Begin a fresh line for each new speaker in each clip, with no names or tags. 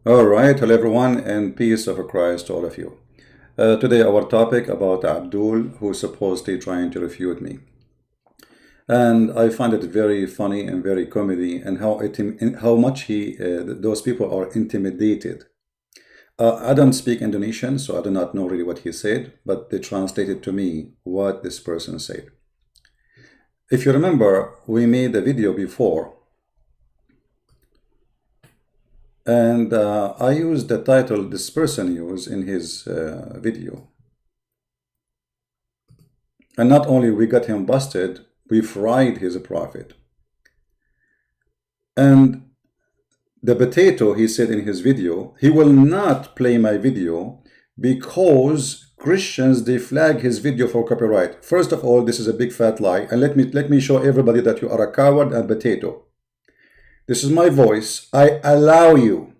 All right, hello everyone, and peace of Christ to all of you. Today, our topic about Abdul, who's supposedly trying to refute me, and I find it very funny and very comedy, and how much those people are intimidated. I don't speak Indonesian, so I do not know really what he said, but they translated to me what this person said. If you remember, we made a video before. And I used the title this person used in his video. And not only we got him busted, we fried his prophet. And the potato, he said in his video, he will not play my video because Christians, they flag his video for copyright. First of all, this is a big fat lie. And let me show everybody that you are a coward and potato. This is my voice. I allow you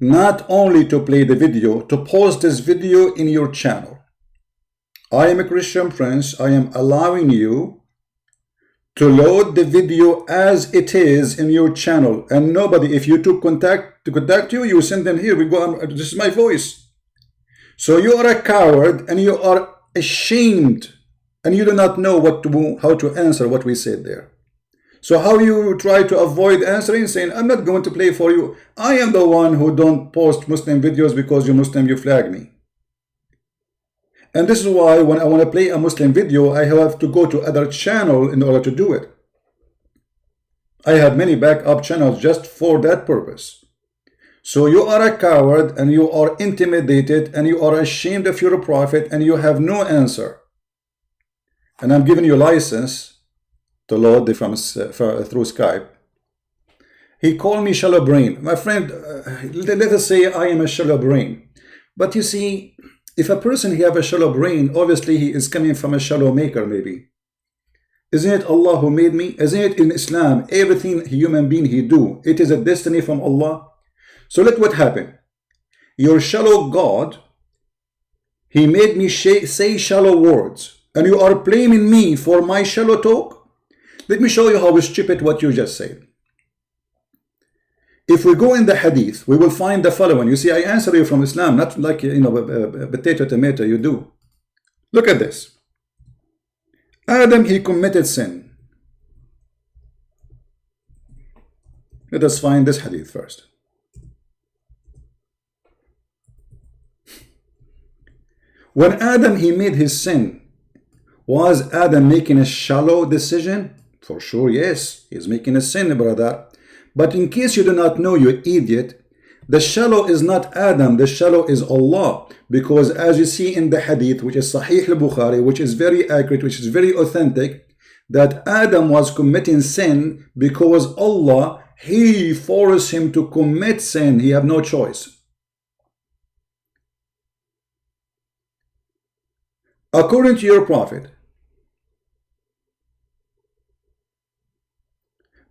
not only to play the video, to post this video in your channel. I am a Christian Prince. I am allowing you to load the video as it is in your channel. And nobody, if you took contact you, you send them here. We go. This is my voice. So you are a coward and you are ashamed, and you do not know how to answer what we said there. So how you try to avoid answering, saying, I'm not going to play for you. I am the one who don't post Muslim videos because you're Muslim, you flag me. And this is why when I want to play a Muslim video, I have to go to other channel in order to do it. I have many backup channels just for that purpose. So you are a coward and you are intimidated and you are ashamed of your prophet and you have no answer. And I'm giving you license to load through Skype. He called me shallow brain. My friend, let us say I am a shallow brain. But you see, if a person he have a shallow brain, obviously he is coming from a shallow maker maybe. Isn't it Allah who made me? Isn't it in Islam, everything human being he do, it is a destiny from Allah? So let what happen. Your shallow God, he made me say shallow words. And you are blaming me for my shallow talk? Let me show you how stupid what you just said. If we go in the hadith, we will find the following. You see, I answer you from Islam, not like, potato, tomato, you do. Look at this. Adam, he committed sin. Let us find this hadith first. When Adam, he made his sin, was Adam making a shallow decision? For sure, yes. He's making a sin, brother. But in case you do not know, you idiot, the shallow is not Adam, the shallow is Allah. Because as you see in the hadith, which is Sahih Al-Bukhari, which is very accurate, which is very authentic, that Adam was committing sin because Allah, he forced him to commit sin. He had no choice. According to your prophet,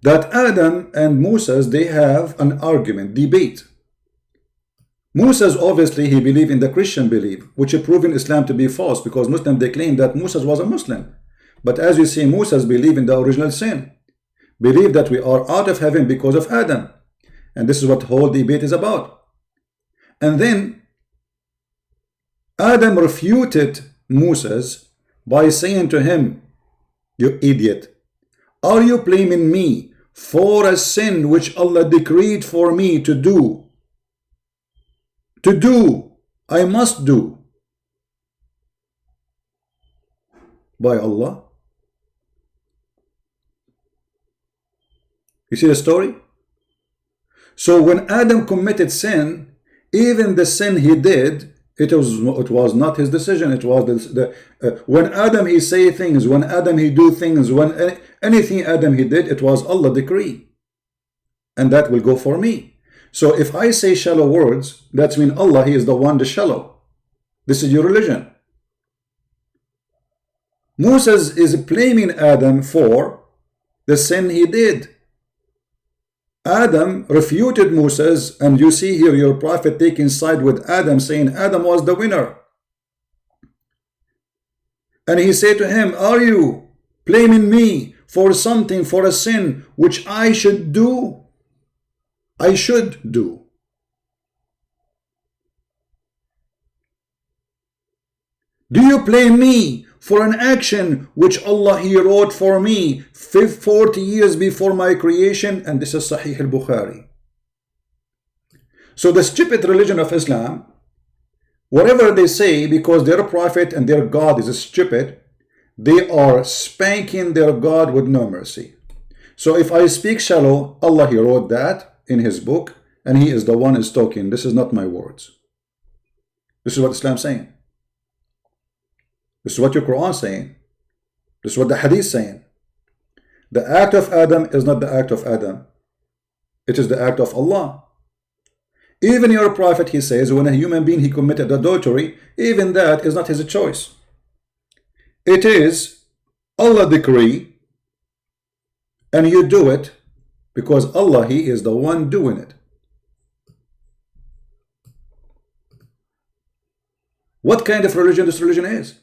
that Adam and Moses, they have an argument, debate. Moses, obviously, he believed in the Christian belief, which is proven Islam to be false, because Muslims, they claim that Moses was a Muslim. But as you see, Moses believed in the original sin, believed that we are out of heaven because of Adam. And this is what the whole debate is about. And then Adam refuted Moses by saying to him, you idiot, are you blaming me for a sin which Allah decreed for me to do? I must do by Allah. You see the story? So when Adam committed sin, even the sin he did, it was not his decision. It was when Adam he say things, when Adam he do things, when anything Adam he did, it was Allah decree, and that will go for me. So if I say shallow words, that's mean Allah, he is the one, the shallow. This is your religion. Moses is blaming Adam for the sin he did. Adam refuted Moses, and you see here your prophet taking side with Adam, saying Adam was the winner. And he said to him, are you blaming me for something, for a sin which I should do? I should do. Do you blame me for an action which Allah He wrote for me 40 years before my creation? And this is Sahih al-Bukhari. So the stupid religion of Islam, whatever they say, because their prophet and their God is stupid, they are spanking their God with no mercy. So if I speak shallow, Allah He wrote that in His book, and He is the one who is talking. This is not my words. This is what Islam is saying. This is what your Quran is saying. This is what the Hadith is saying. The act of Adam is not the act of Adam. It is the act of Allah. Even your prophet, he says, when a human being he committed adultery, even that is not his choice. It is Allah decree, and you do it because Allah, He is the one doing it. What kind of religion this religion is?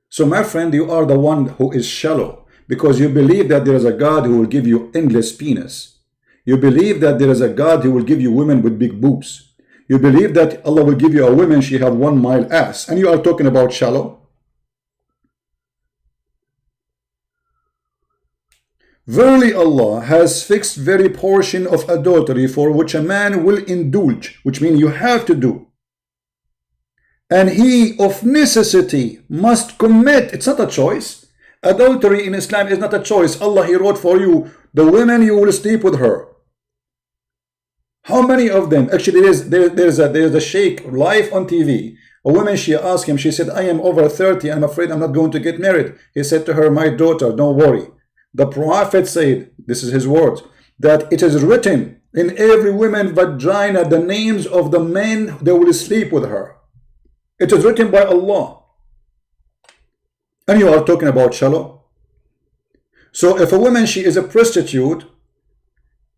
So my friend, you are the one who is shallow because you believe that there is a God who will give you endless penis. You believe that there is a God who will give you women with big boobs. You believe that Allah will give you a woman, she have 1 mile ass, and you are talking about shallow. Verily Allah has fixed very portion of adultery for which a man will indulge, which means you have to do. And he of necessity must commit. It's not a choice. Adultery in Islam is not a choice. Allah He wrote for you, the women you will sleep with her. How many of them? Actually, there's a Sheikh live on TV. A woman, she asked him, she said, I am over 30, I'm afraid I'm not going to get married. He said to her, my daughter, don't worry. The Prophet said, this is his words, that it is written in every woman's vagina the names of the men that will sleep with her. It is written by Allah. And you are talking about shallow. So if a woman, she is a prostitute,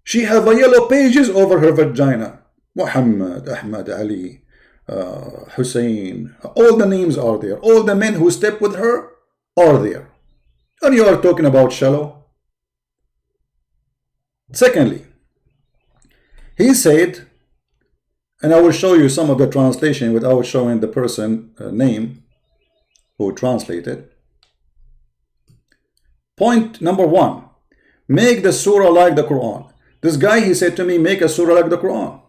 she have a yellow pages over her vagina. Muhammad, Ahmad, Ali, Hussein, all the names are there. All the men who step with her are there. And you are talking about shallow. Secondly, he said, and I will show you some of the translation without showing the person name who translated. Point number 1, make the surah like the Quran. This guy, he said to me, make a surah like the Quran.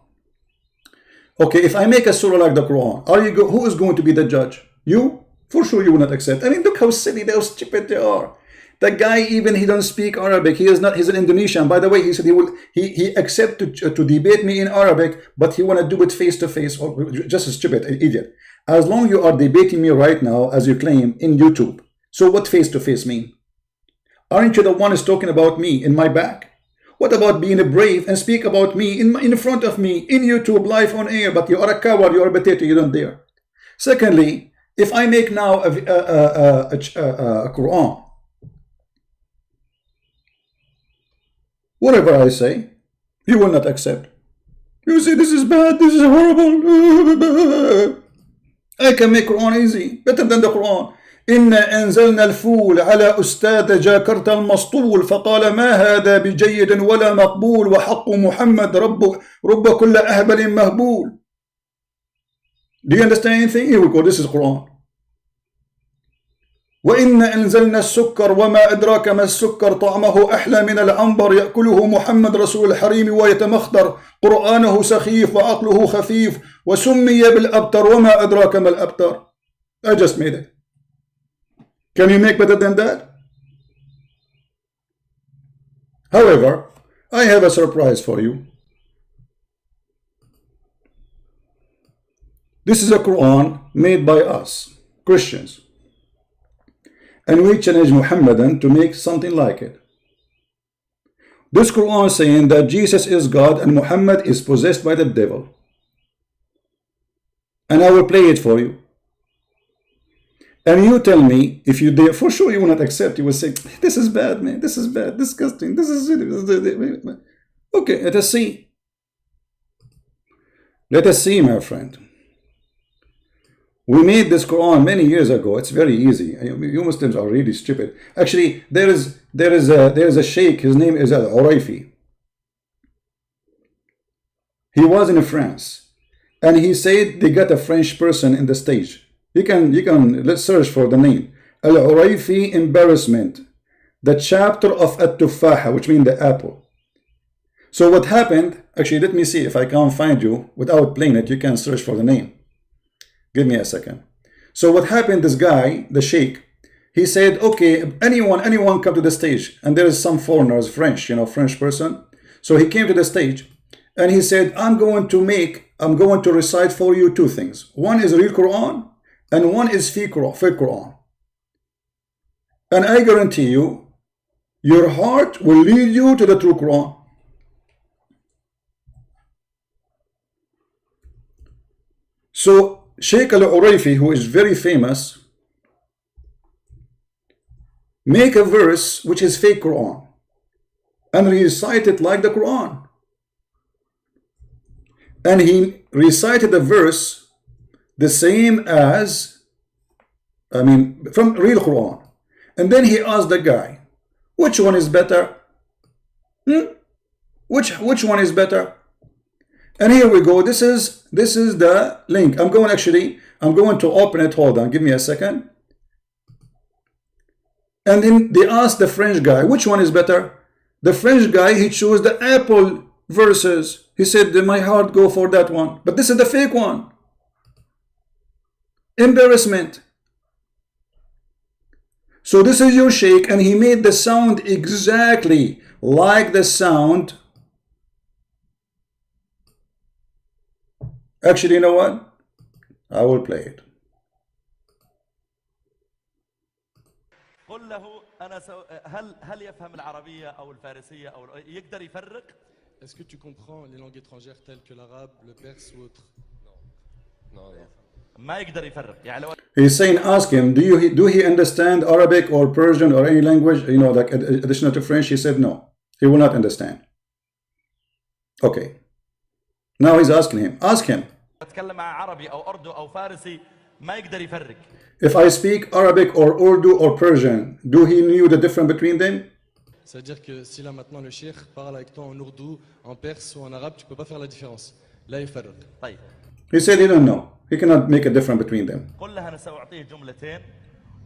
Okay, if I make a surah like the Quran, who is going to be the judge? You? For sure you will not accept. I mean, look how silly, how stupid they are. The guy, even he doesn't speak Arabic. He is not. He's an Indonesian. By the way, he said he accept to debate me in Arabic, but he want to do it face to face. Or just a stupid idiot. As long you are debating me right now, as you claim in YouTube. So what face to face mean? Aren't you the one who's talking about me in my back? What about being brave and speak about me in front of me in YouTube live on air? But you are a coward. You are a potato. You don't dare. Secondly, if I make now a Quran. Whatever I say, you will not accept. You say this is bad, this is horrible. I can make Quran easy, better than the Quran. إنا أنزلنا الفول على أستاذ جاكرت المسطول فقال ما هذا بجيد ولا مقبول وحق محمد رب كل أهبل مهبول. Do you understand anything? Here we go, this is Quran. وإنا أنزلنا السكر وما أدراك ما السكر طعمه أحلى من العنبر يأكله محمد رسول الحريم ويتمخضر قرآنه سخيف وعقله خفيف وسمي بالأبتر وما أدراك ما الأبتر. I just made it. Can you make better than that? However, I have a surprise for you. This is a Quran made by us, Christians. And we challenge Muhammadan to make something like it. This Quran is saying that Jesus is God and Muhammad is possessed by the devil. And I will play it for you. And you tell me, if you dare, for sure you will not accept. You will say, this is bad, man. This is bad, disgusting. This is... Okay, let us see. Let us see, my friend. We made this Quran many years ago. It's very easy. You Muslims are really stupid. Actually, there is a Sheikh. His name is al-Uraifi. He was in France, and he said they got a French person in the stage. You can let's search for the name. Al-Urayfi embarrassment, the chapter of at-Tufaha, which means the apple. So what happened? Actually, let me see if I can't find you without playing it. You can search for the name. Give me a second. So what happened? This guy, the Sheikh, he said, okay, anyone come to the stage, and there is some foreigners, French, French person. So he came to the stage, and he said, I'm going to recite for you two things. One is real Quran, and one is fake Quran. And I guarantee you, your heart will lead you to the true Quran. So Sheikh al-Urayfi, who is very famous, make a verse which is fake Quran and recite it like the Quran. And he recited the verse the same as, from real Quran. And then he asked the guy, which one is better? Which one is better? And here we go. This is the link. I'm going to open it. Hold on, give me a second. And then they asked the French guy, which one is better? The French guy, he chose the apple verses. He said, my heart go for that one. But this is the fake one. Embarrassment. So this is your Sheikh, and he made the sound exactly like the sound. Actually, you know what? I will play it.
قل له أنا هل يفهم العربية أو الفارسية أو يقدر يفرق؟
Est-ce que tu comprends les langues étrangères telles que l'arabe, le perse ou autre? Non.
ما يقدر يفرق. يعني لو
He's saying, ask him, do he understand Arabic or Persian or any language, like additional to French? He said no. He will not understand. Okay. Now he's asking him. Ask him.
أتكلم مع عربي أو أردو أو فارسي ما يقدر يفرق.
If I speak Arabic or Urdu or Persian, do he knew the difference between them?
C'est-à-dire que si là maintenant le cheikh parle avec toi en ourdou, en perse ou en arabe, tu peux pas faire la différence. Là يفرق.
طيب.
He said he don't know. He cannot make a difference between them.
قل له أنا سأعطيه جملتين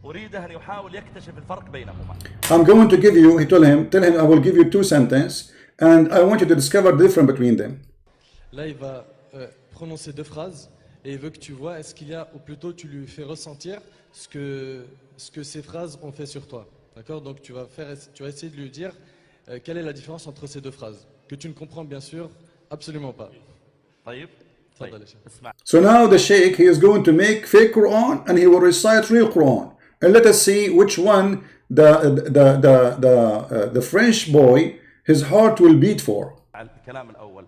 أريده أن يحاول يكتشف الفرق بينهما.
I'm going to give you, tell him I will give you two sentences and I want you to discover the difference between them.
Là il va prononcer deux phrases et il veut que tu vois est-ce qu'il y a, ou plutôt tu lui fais ressentir ce que ces phrases ont fait sur toi. D'accord? Donc tu vas essayer de lui dire quelle est la différence entre ces deux phrases que tu ne comprends bien sûr absolument pas.
طيب.
So now the Sheikh, he is going to make fake Quran and he will recite real Quran. And let us see which one the French boy, his heart will beat for.
الكلام الأول.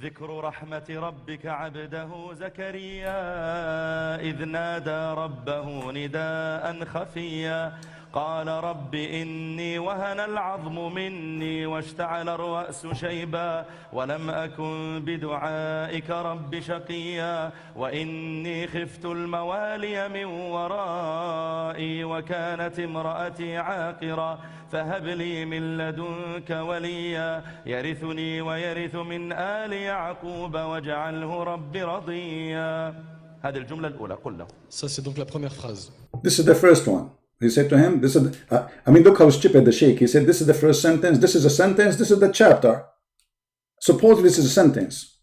ذكر رحمة ربك عبده زكريا إذ نادى ربه نداء خفيا قال رب إني وهن العظم مني واشتعل الرأس شيبا ولم أكن بدعائك رب شقيا وإني خفت الموالي من ورائي وكانت امرأتي عاقرا فهب لي من لدنك وليا يرثني ويرث من آل يعقوب واجعله رب رضيا. هذه الجملة الأولى. قل له.
Ça c'est donc la première phrase.
This is the first one. He said to him, look how stupid the Sheikh. He said, this is the first sentence, this is a sentence, this is the chapter. Supposedly this is a sentence.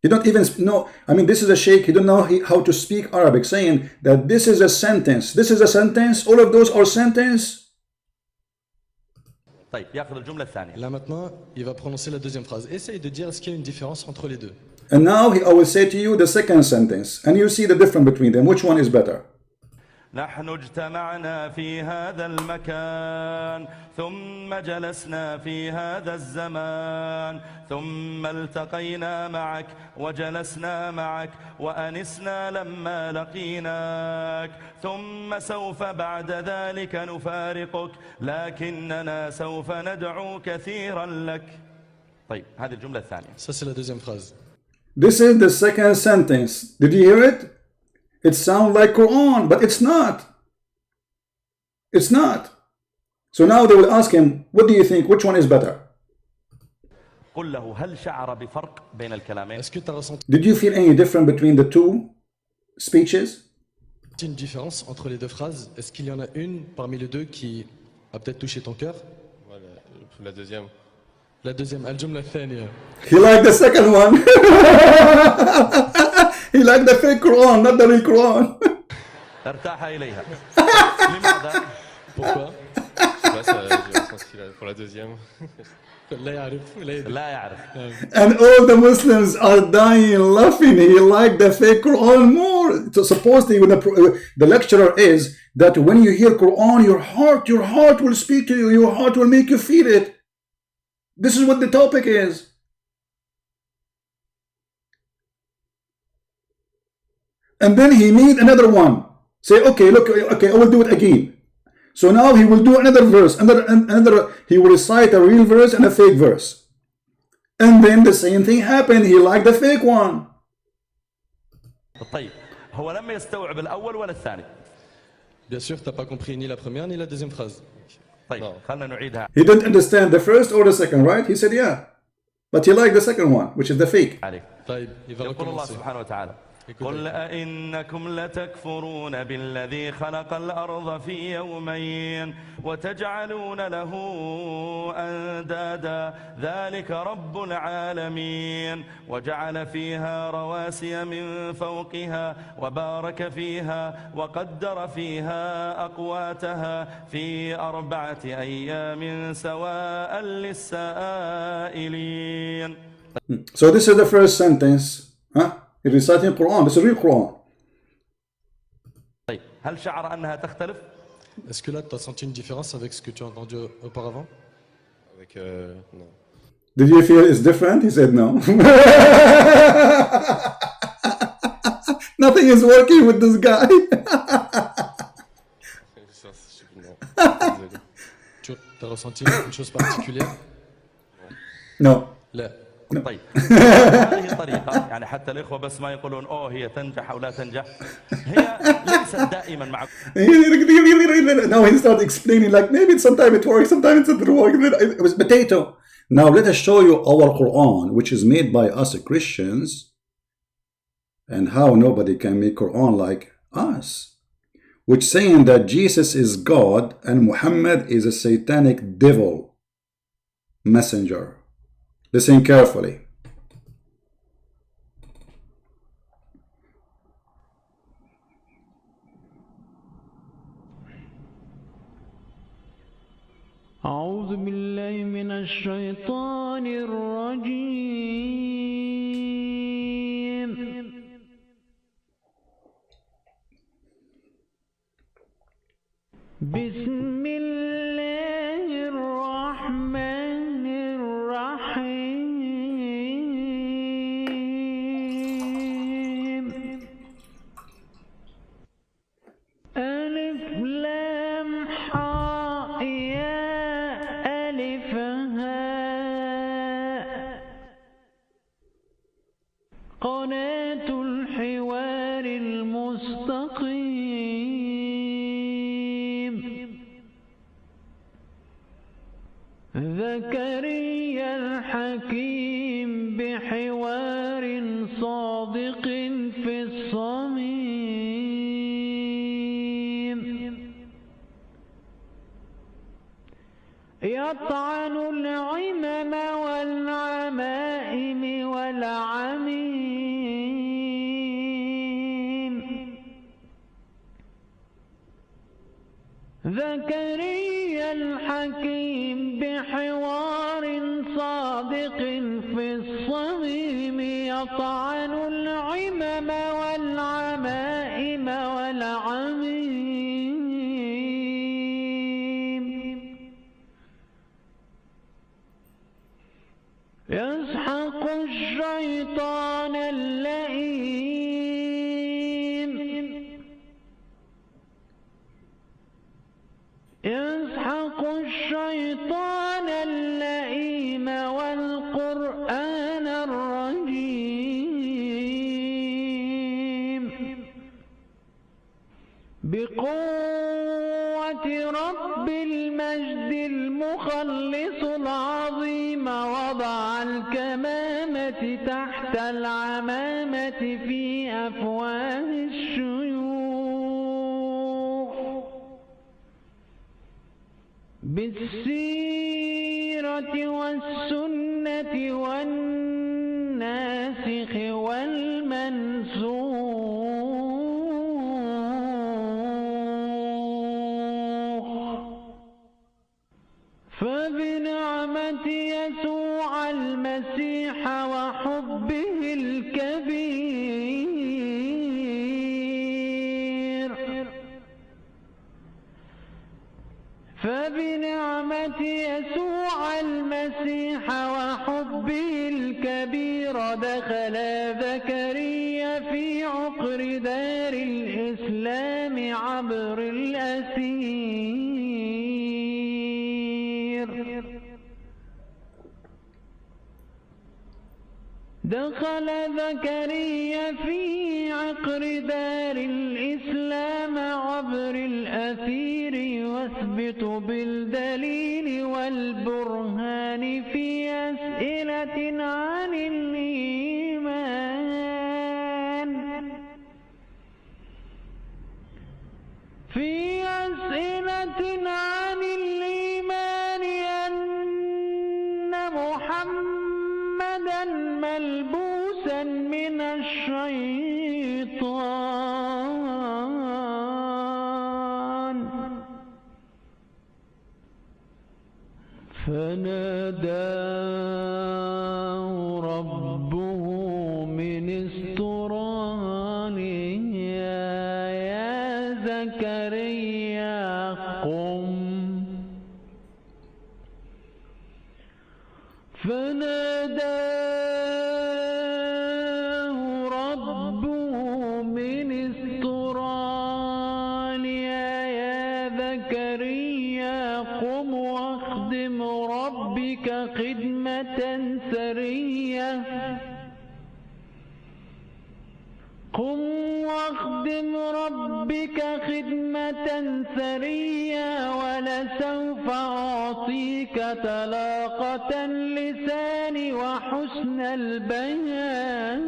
You don't even know, this is a Sheikh, he don't know how to speak Arabic, saying that this is a sentence, this is a sentence, all of those are sentence.
طيب يأخذ الجملة الثانية.
Là maintenant, il va prononcer la deuxième phrase. Essaye de dire est-ce qu'il y a une différence entre les deux.
And now I will say to you the second sentence, and you see the difference between them. Which one is better?
نحن اجتمعنا في هذا المكان ثم جلسنا في هذا الزمان ثم التقينا معك وجلسنا معك وأنسنا لما لقيناك ثم سوف بعد ذلك نفارقك لكننا سوف ندعو كثيرا لك. طيب هذه الجملة الثانية.
Ça c'est la deuxième phrase.
This is the second sentence. Did you hear it? It sounds like Quran, but it's not. It's not. So now they will ask him, what do you think? Which one is better?
قل له هل شعر بفرق بين الكلامين؟
Est-ce que tu as ressenti
Did you feel any difference between the two speeches?
une différence entre les deux phrases? Est-ce qu'il y en a une parmi les deux qui a peut-être touché ton cœur?
Voilà, la deuxième.
La deuxième, al-jumla thaniya.
He liked the second one. He liked the fake Quran, not the real Quran.
ارتاح إليها. لماذا؟
Pourquoi?
Je sais pas, j'ai ressenti pour la deuxième.
لا يعرف لا يدري.
لا يعرف.
And all the Muslims are dying laughing. He liked the fake Quran more. So supposedly when the lecturer is that when you hear Quran, your heart will speak to you. Your heart will make you feel it. This is what the topic is. And then he made another one. Say, okay, look, okay, I will do it again. So now he will do another verse, another. He will recite a real verse and a fake verse. And then the same thing happened. He liked the fake one.
طيب هو لم يستوعب الأول ولا الثاني.
Bien sûr, tu n'as pas compris ni la première ni la deuxième phrase.
طيب خلنا نعيدها.
He didn't understand the first or the second, right? He said, yeah. But he liked the second one, which is the fake.
عليك.
طيب, il va
يقول الله
recommencer.
سبحانه وتعالى قل أئنكم لتكفرون بالذي خلق الأرض في يومين وتجعلون له أندادا ذلك رب العالمين وجعل فيها رواسي من فوقها وبارك فيها وقدر فيها أقواتها في 4 أيام سواء للسائلين.
So this is the first sentence. Huh? He's reciting Quran. This is real Quran.
طيب هل شعر أنها تختلف؟
Est-ce que là, tu as senti une différence avec ce que tu as entendu auparavant?
Avec non.
Did you feel it's different? He said no. Nothing is working with this guy.
Non. Désolé.
Tu as ressenti une chose particulière?
No.
لا.
طيب هذه طريقة يعني حتى الإخوة بس ما يقولون أوه هي تنجح أو لا تنجح هي ليست دائما معكم.
Now he started explaining like maybe sometimes it works, sometimes it doesn't work. It was potato. Now let us show you our Quran, which is made by us Christians, and how nobody can make Quran like us, which saying that Jesus is God and Muhammad is a satanic devil messenger. Listen carefully.
أعوذ بالله من الشيطان الرجيم بسم الله الرحمن الرحيم ألف لام حاء يا ألف هاء قناة الحوار المستقيم زكريا الحكيم بحوار صادق في الصميم يطعن العمم والعمائم والعميم زكريا الحكيم بحوار صادق في الصميم يطعن العمم والعمائم والعميم يسحق الشيطان اللئيم يسحق الشيطان اللئيم والقرآن الرجيم بقوة رب المجد المخلص العظيم وضع الكمامة تحت العمامة في أفواه الشيوخ بالسيرة والسنة والناسخ والمنسوخ فبنعمة يسوع المسيح وحبه الكبير فبنعمة يسوع المسيح وحبه الكبير دخل زكريا في عقر دار الإسلام عبر الأثير دخل زكريا في عقر دار الإسلام عبر الأثير يثبت بالدليل والبرهان في أسئلة عن الإيمان في أسئلة عن الإيمان أن محمدا ملبوسا من الشيطان فناداه ربه من استرانه يا زكريا قم فناداه ربه من استرانها يا زكريا قم واخدم ربك خدمة سرية قم واخدم ربك خدمة سرية ولسوف أعطيك طلاقة اللسان وحسن البيان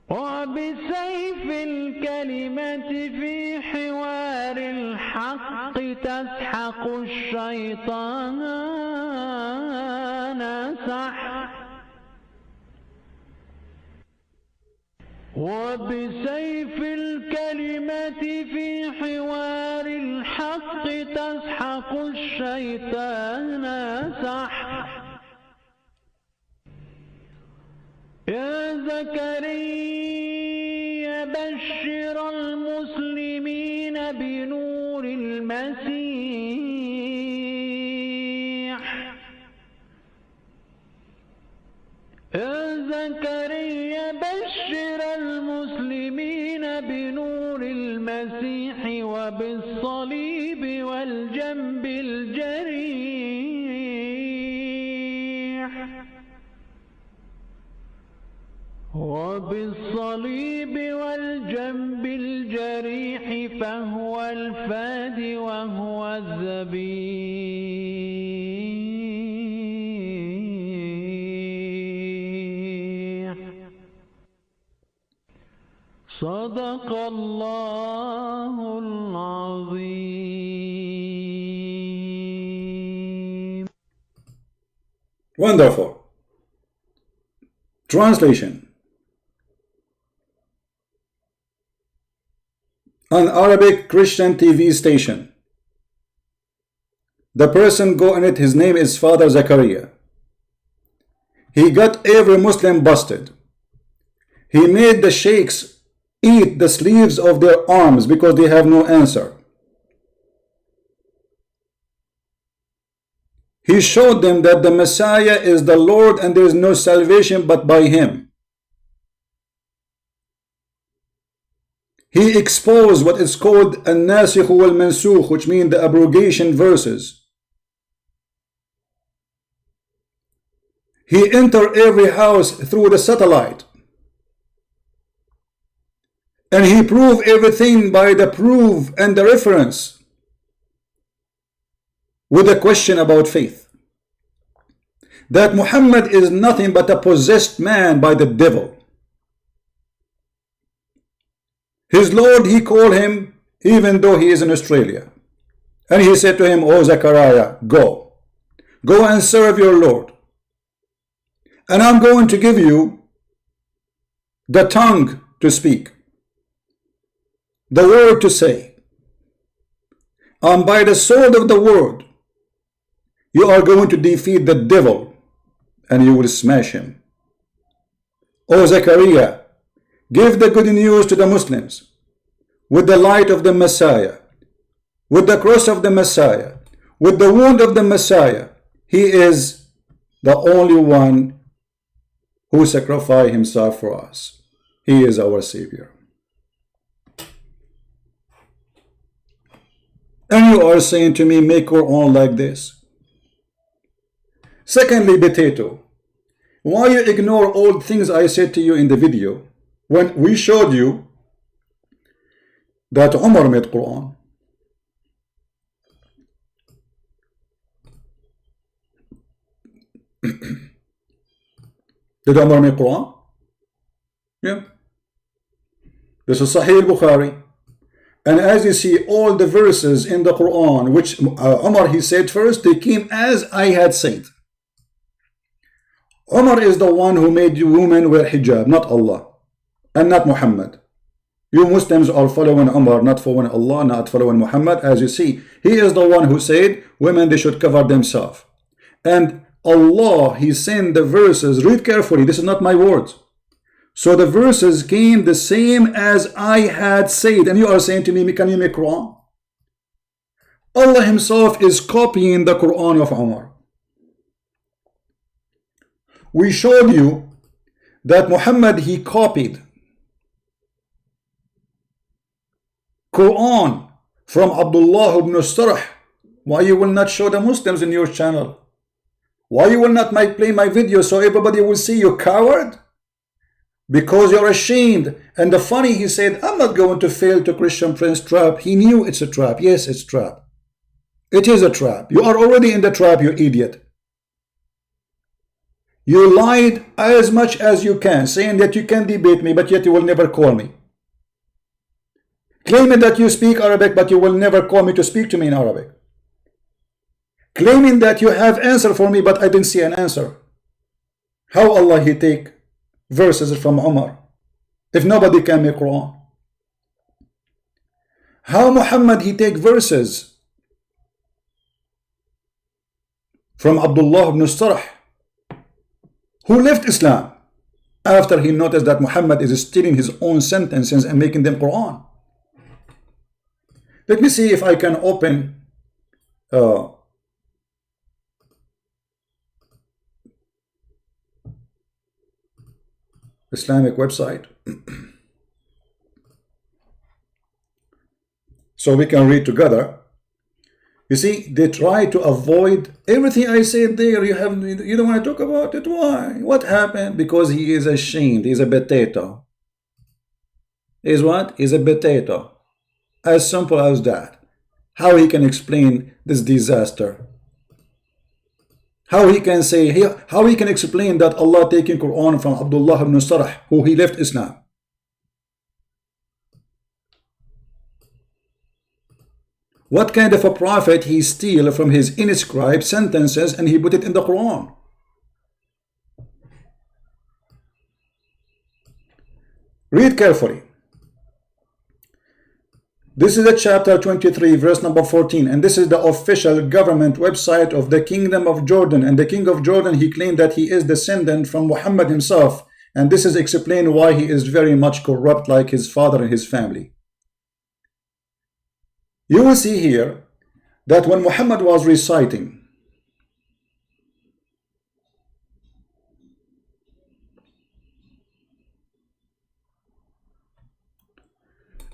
وبسيف الكلمة في حوار الحق تسحق الشيطان سحق وبسيف الكلمة في حوار الحق تسحق الشيطان سحق يا زكريا بشر المسلمين بنور المسيح يا زكريا بشر المسلمين بنور المسيح وبالصليب والجنب الجريح وبالصليب والجنب الجريح فهو الفادي وهو الذبيح صدق الله العظيم.
Wonderful. Translation. An Arabic Christian TV station. The person go in it, his name is Father Zakaria. He got every Muslim busted. He made the sheikhs eat the sleeves of their arms because they have no answer. He showed them that the Messiah is the Lord and there is no salvation but by him. He exposed what is called al-Nasikh wal-Mansukh, which mean the abrogation verses. He entered every house through the satellite. And he proved everything by the proof and the reference with a question about faith. That Muhammad is nothing but a possessed man by the devil. His Lord, he called him, even though he is in Australia. And he said to him, "Oh Zechariah, go and serve your Lord. And I'm going to give you the tongue to speak, the word to say. And by the sword of the word, you are going to defeat the devil, and you will smash him. Oh Zechariah, give the good news to the Muslims with the light of the Messiah, with the cross of the Messiah, with the wound of the Messiah. He is the only one who sacrificed himself for us. He is our Savior." And you are saying to me, make Quran like this. Secondly, potato, why you ignore all things I said to you in the video when we showed you that Umar made Quran? Did Umar make Quran? Yeah. This is Sahih al-Bukhari. And as you see, all the verses in the Quran, which Umar, he said first, they came as I had said. Umar is the one who made you women wear hijab, not Allah, and not Muhammad. You Muslims are following Umar, not following Allah, not following Muhammad. As you see, he is the one who said women, they should cover themselves. And Allah, he sent the verses, read carefully, this is not my words. So the verses came the same as I had said. And you are saying to me, can you make Quran? Allah himself is copying the Quran of Umar. We showed you that Muhammad, he copied Quran from Abdullah ibn Sarh. Why you will not show the Muslims in your channel? Why you will not play my video so everybody will see you, coward? Because you're ashamed. And the funny, he said, I'm not going to fail to Christian Prince trap. He knew it's a trap. Yes, it's a trap. It is a trap. You are already in the trap, you idiot. You lied as much as you can, saying that you can debate me, but yet you will never call me. Claiming that you speak Arabic, but you will never call me to speak to me in Arabic. Claiming that you have answer for me, but I didn't see an answer. How Allah he take verses from Umar if nobody can make Quran? How Muhammad he take verses from Abdullah ibn Sarh, who left Islam after he noticed that Muhammad is stealing his own sentences and making them Quran? Let me see if I can open Islamic website so we can read together. You see, they try to avoid everything I said there. You don't want to talk about it. Why? What happened? Because he is ashamed. He's a potato. Is what? He's a potato. As simple as that. How he can explain this disaster? How he can say, how he can explain that Allah taking Quran from Abdullah ibn Sarh, who he left Islam? What kind of a prophet he steal from his inscribed sentences and he put it in the Quran? Read carefully. This is the chapter 23, verse number 14, and this is the official government website of the Kingdom of Jordan. And the King of Jordan, he claimed that he is descendant from Muhammad himself, and this is explained why he is very much corrupt like his father and his family. You will see here that when Muhammad was reciting,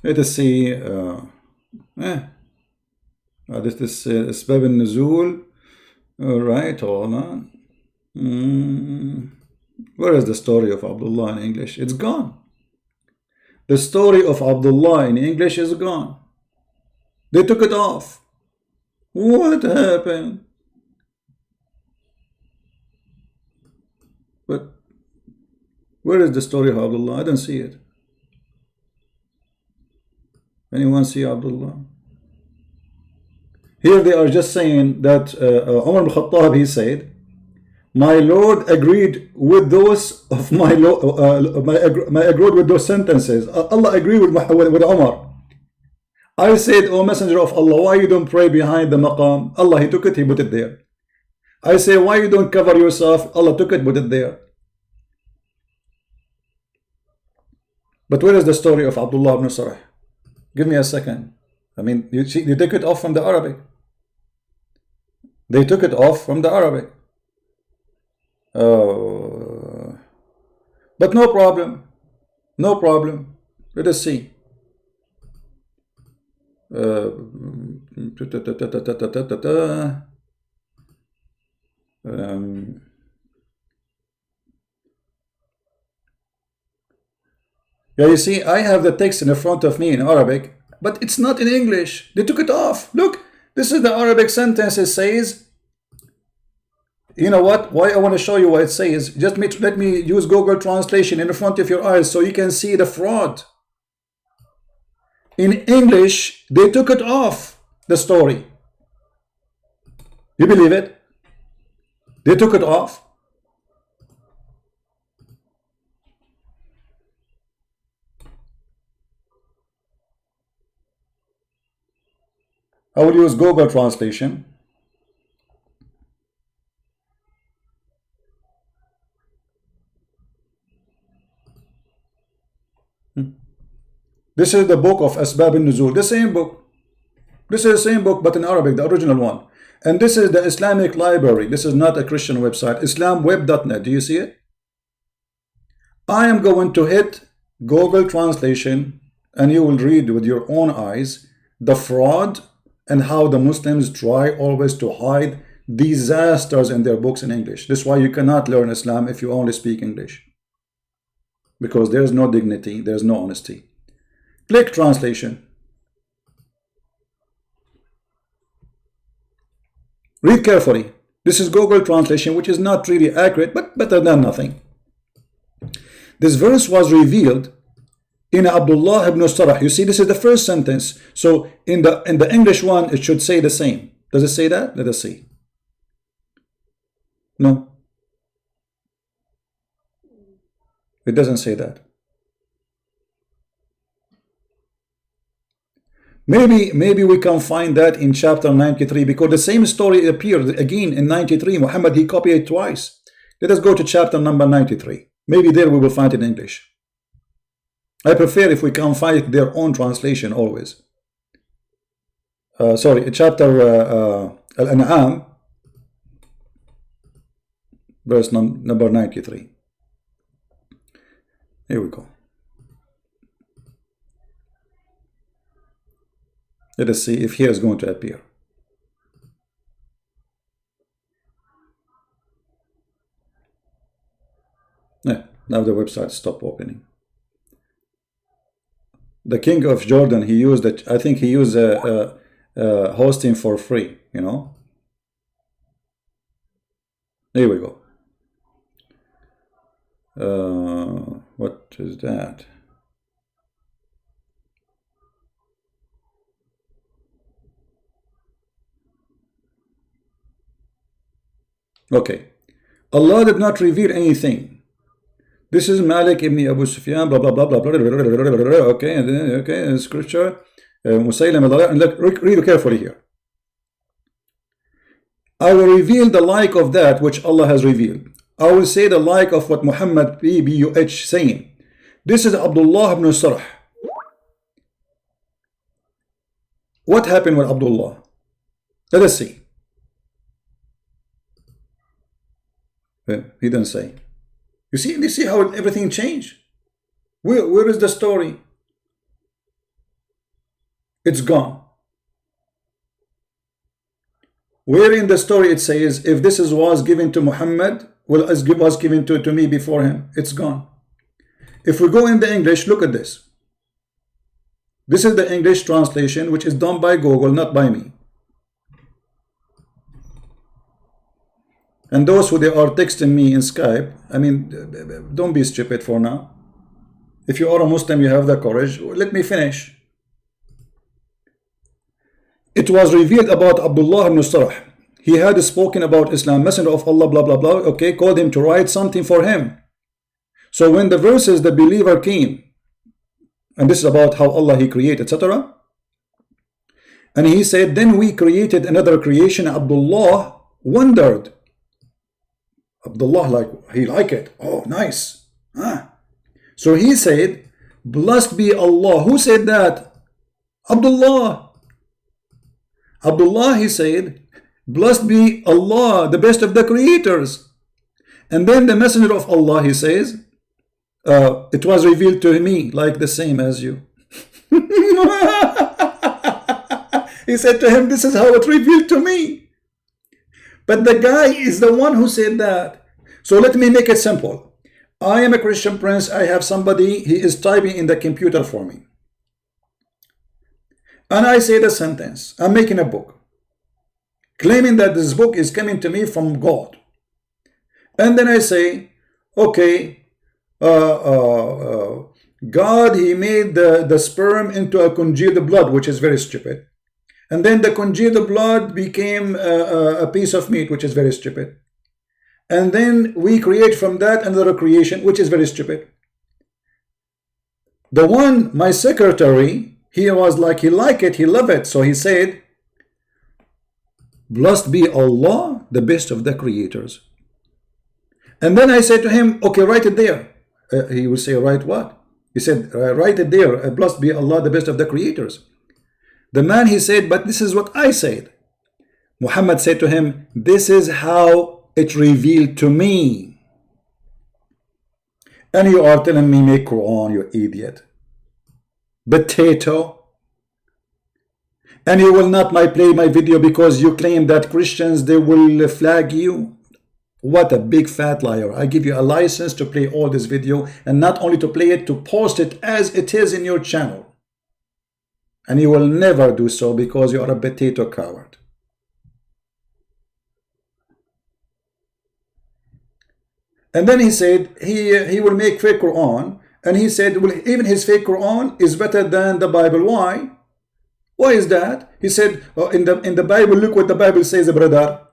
let us see, this is Asbab al-Nuzul. All right, hold on. Where is the story of Abdullah in English? It's gone. The story of Abdullah in English is gone. They took it off. What happened? But where is the story of Abdullah? I don't see it. Anyone see Abdullah? Here they are just saying that Umar bin Al-Khattab, he said, my Lord agreed with those of my agreed with those sentences. Allah agreed with Umar. I said, O Messenger of Allah, why you don't pray behind the maqam? Allah, he took it, he put it there. I say, why you don't cover yourself? Allah took it, put it there. But where is the story of Abdullah ibn Sarh? Give me a second. I mean, you see, they took it off from the Arabic. They took it off from the Arabic. But no problem. No problem. Let us see. Yeah, you see, I have the text in front of me in Arabic, but it's not in English. They took it off. Look, this is the Arabic sentence. It says, you know what? Why I want to show you what it says. Just let me use Google Translation in front of your eyes so you can see the fraud. In English, they took it off the story. You believe it? They took it off. I will use Google Translation. This is the book of Asbab al-Nuzul, the same book. This is the same book, but in Arabic, the original one. And this is the Islamic library. This is not a Christian website. Islamweb.net. Do you see it? I am going to hit Google Translation, and you will read with your own eyes the fraud and how the Muslims try always to hide disasters in their books in English. This is why you cannot learn Islam if you only speak English. Because there is no dignity, there is no honesty. Click translation. Read carefully. This is Google Translation, which is not really accurate, but better than nothing. This verse was revealed in Abdullah ibn Sarh. You see, this is the first sentence. So in the English one, it should say the same. Does it say that? Let us see. No. It doesn't say that. Maybe we can find that in chapter 93, because the same story appeared again in 93. Muhammad, he copied it twice. Let us go to chapter number 93. Maybe there we will find it in English. I prefer if we can find their own translation always. Sorry, chapter Al-An'am, verse number 93. Here we go. Let us see if here is going to appear. Yeah, now the website stopped opening. The king of Jordan, he used it. I think he used hosting for free. You know. Here we go. What is that? Okay. Allah did not reveal anything. This is Malik ibn Abu Sufyan, blah, blah, blah, blah, blah, blah, blah, blah, blah, blah. Okay, and then, okay, scripture. Musaylim, and look, read carefully here. I will reveal the like of that which Allah has revealed. I will say the like of what Muhammad B.U.H. saying. This is Abdullah ibn Sarh. What happened with Abdullah? Let us see. He didn't say. You see how everything changed? Where is the story? It's gone. Where in the story it says, if this was given to Muhammad, well, was given to me before him, it's gone. If we go in the English, look at this. This is the English translation, which is done by Google, not by me. And those who they are texting me in Skype, I mean, don't be stupid for now. If you are a Muslim, you have the courage. Let me finish. It was revealed about Abdullah ibn Sarh. He had spoken about Islam, Messenger of Allah, blah, blah, blah. Okay, called him to write something for him. So when the verses, the believer came, and this is about how Allah He created, etc. And he said, then we created another creation. Abdullah wondered. Abdullah, like, he liked it. Oh, nice. So he said, blessed be Allah. Who said that? Abdullah. Abdullah, he said, blessed be Allah, the best of the creators. And then the Messenger of Allah, he says, it was revealed to me like the same as you. He said to him, this is how it revealed to me. But the guy is the one who said that. So let me make it simple. I am a Christian Prince. I have somebody, he is typing in the computer for me. And I say the sentence. I'm making a book, claiming that this book is coming to me from God. And then I say, okay, God, He made the sperm into a congealed blood, which is very stupid. And then the congealed blood became a piece of meat, which is very stupid. And then we create from that another creation, which is very stupid. The one, my secretary, he was like, he liked it, he loved it. So he said, blessed be Allah, the best of the creators. And then I said to him, okay, write it there. He would say, write what? He said, write it there. Blessed be Allah, the best of the creators. The man, he said, but this is what I said. Muhammad said to him, this is how it revealed to me. And you are telling me make Quran, you idiot. Potato. And you will not play my video because you claim that Christians, they will flag you. What a big fat liar. I give you a license to play all this video, and not only to play it, to post it as it is in your channel. And you will never do so because you are a potato coward. And then he said he will make fake Quran. And he said, well, even his fake Quran is better than the Bible. Why? Why is that? He said, oh, in the Bible, look what the Bible says, brother.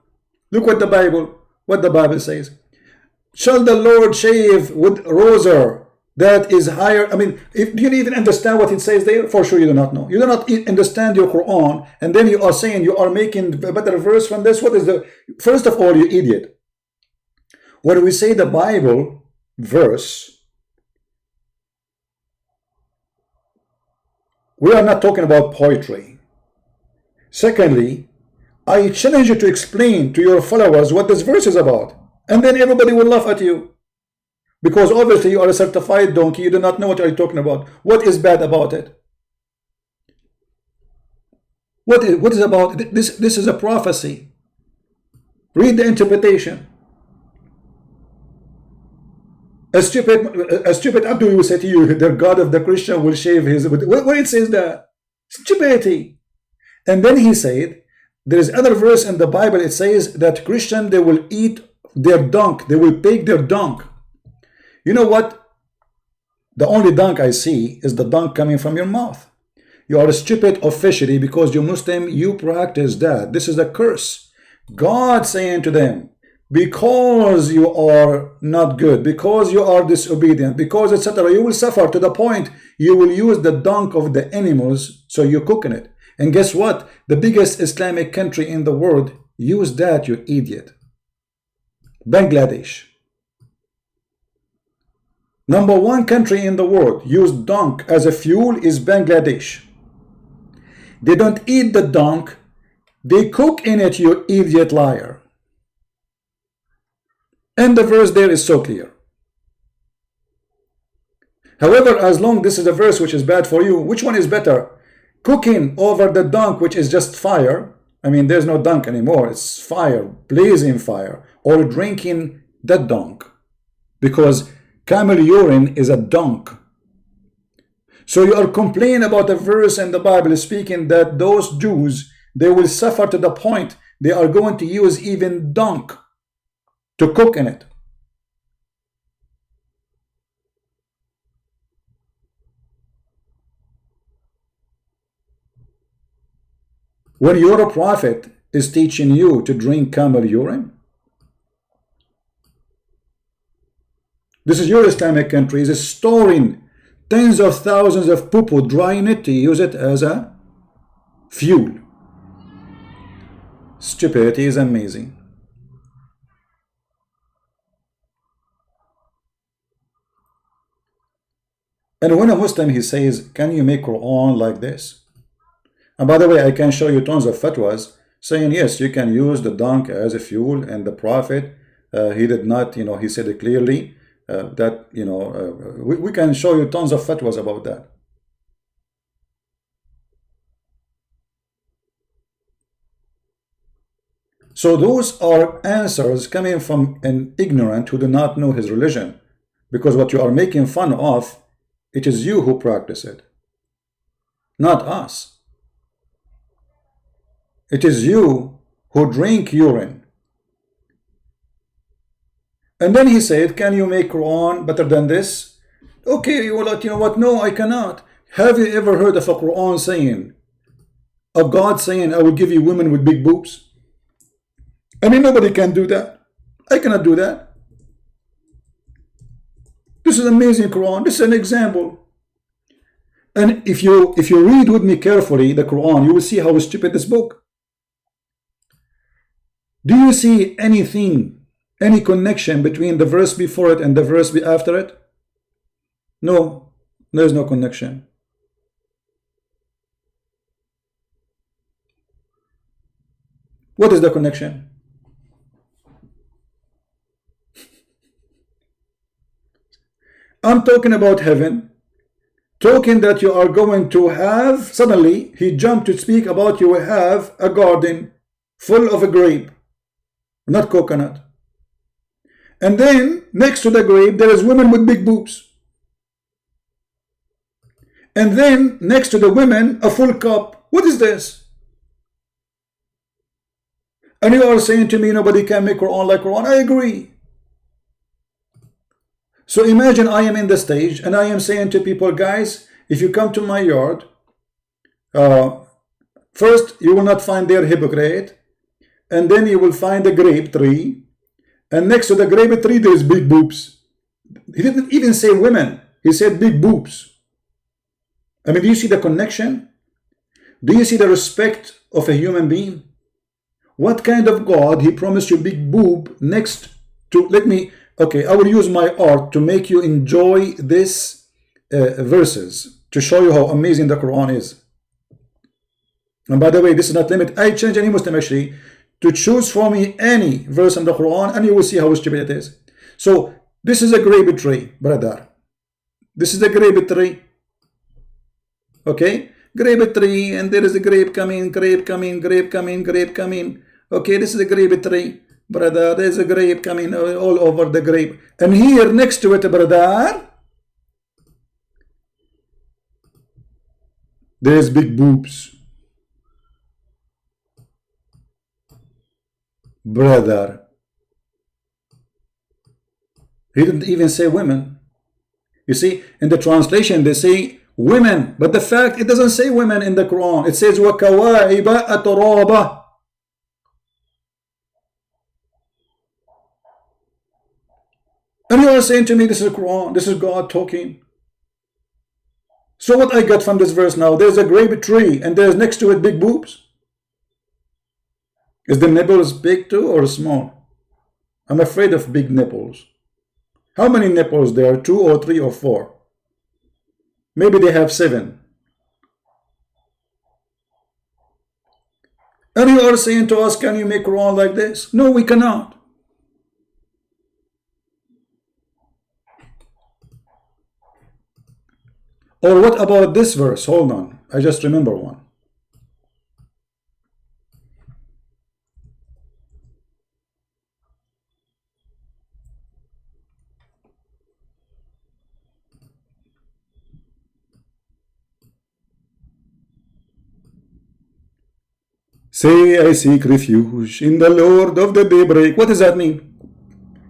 Look what the Bible says. Shall the Lord shave with razor that is higher? I mean, do you even understand what it says there? For sure you do not know. You do not understand your Quran, and then you are saying you are making a better verse from this. What is the... First of all, you idiot. When we say the Bible verse, we are not talking about poetry. Secondly, I challenge you to explain to your followers what this verse is about, and then everybody will laugh at you. Because obviously you are a certified donkey, you do not know what you are talking about. What is bad about it? What is about this? This is a prophecy. Read the interpretation. A stupid Abdul will say to you, the God of the Christian will shave his... Where it says that? Stupidity. And then he said, there is other verse in the Bible, it says that Christian, they will eat their dung. They will bake their dung. You know what? The only dung I see is the dung coming from your mouth. You are stupid officially because you're Muslim, you practice that. This is a curse. God saying to them, because you are not good, because you are disobedient, because etc., you will suffer to the point you will use the dung of the animals, so you cook in it. And guess what? The biggest Islamic country in the world used that, you idiot. Bangladesh. Number one country in the world used dung as a fuel is Bangladesh. They don't eat the dung, they cook in it, you idiot liar. And the verse there is so clear. However, as long this is a verse which is bad for you, which one is better? Cooking over the dung, which is just fire. I mean, there's no dung anymore. It's fire, blazing fire. Or drinking the dung. Because camel urine is a dung. So you are complaining about a verse in the Bible speaking that those Jews, they will suffer to the point they are going to use even dung to cook in it. When your prophet is teaching you to drink camel urine, this is your Islamic country, is storing tens of thousands of poo-poo, drying it to use it as a fuel. Stupidity is amazing. And when a Muslim, he says, can you make Quran like this? And by the way, I can show you tons of fatwas saying, yes, you can use the dung as a fuel, and the Prophet, he did not, he said it clearly, that, we can show you tons of fatwas about that. So those are answers coming from an ignorant who do not know his religion, because what you are making fun of, it is you who practice it, not us. It is you who drink urine. And then he said, can you make Quran better than this? Okay, well, you know what? No, I cannot. Have you ever heard of a Quran saying, a God saying, I will give you women with big boobs? I mean, nobody can do that. I cannot do that. This is amazing Quran. This is an example. And if you read with me carefully the Quran, you will see how stupid this book. Do you see anything, any connection between the verse before it and the verse after it? No, there is no connection. What is the connection? I'm talking about heaven, talking that you are going to have, suddenly he jumped to speak about you will have a garden full of a grape, not coconut. And then next to the grape there is women with big boobs. And then next to the women a full cup. What is this? And you are saying to me nobody can make Quran like Quran. I agree. So imagine I am in the stage and I am saying to people, guys, if you come to my yard, first you will not find there hypocrite, and then you will find a grape tree, and next to the grape tree there is big boobs. He didn't even say women, he said big boobs. I mean, do you see the connection? Do you see the respect of a human being? What kind of God he promised you big boob next to, okay, I will use my art to make you enjoy this verses, to show you how amazing the Quran is. And by the way, this is not limit. I challenge any Muslim actually to choose for me any verse in the Quran, and you will see how stupid it is. So this is a grape tree, brother. This is a grape tree. Okay, grape tree, and there is a grape coming, grape coming, grape coming, grape coming. Okay, this is a grape tree, brother. There is a grape coming all over the grape, and here next to it, brother, there is big boobs. Brother, he didn't even say women. You see, in the translation they say women, but the fact it doesn't say women in the Quran. It says وَكَوَاعِبَ أَتْرَابًا. And you are saying to me this is Quran, this is God talking. So what I got from this verse now, there's a grape tree and there's next to it big boobs. Is the nipples big too or small? I'm afraid of big nipples. How many nipples there are? 2 or 3 or 4? Maybe they have 7. And you are saying to us, can you make Quran like this? No, we cannot. Or what about this verse? Hold on, I just remember one. Say, I seek refuge in the Lord of the daybreak. What does that mean?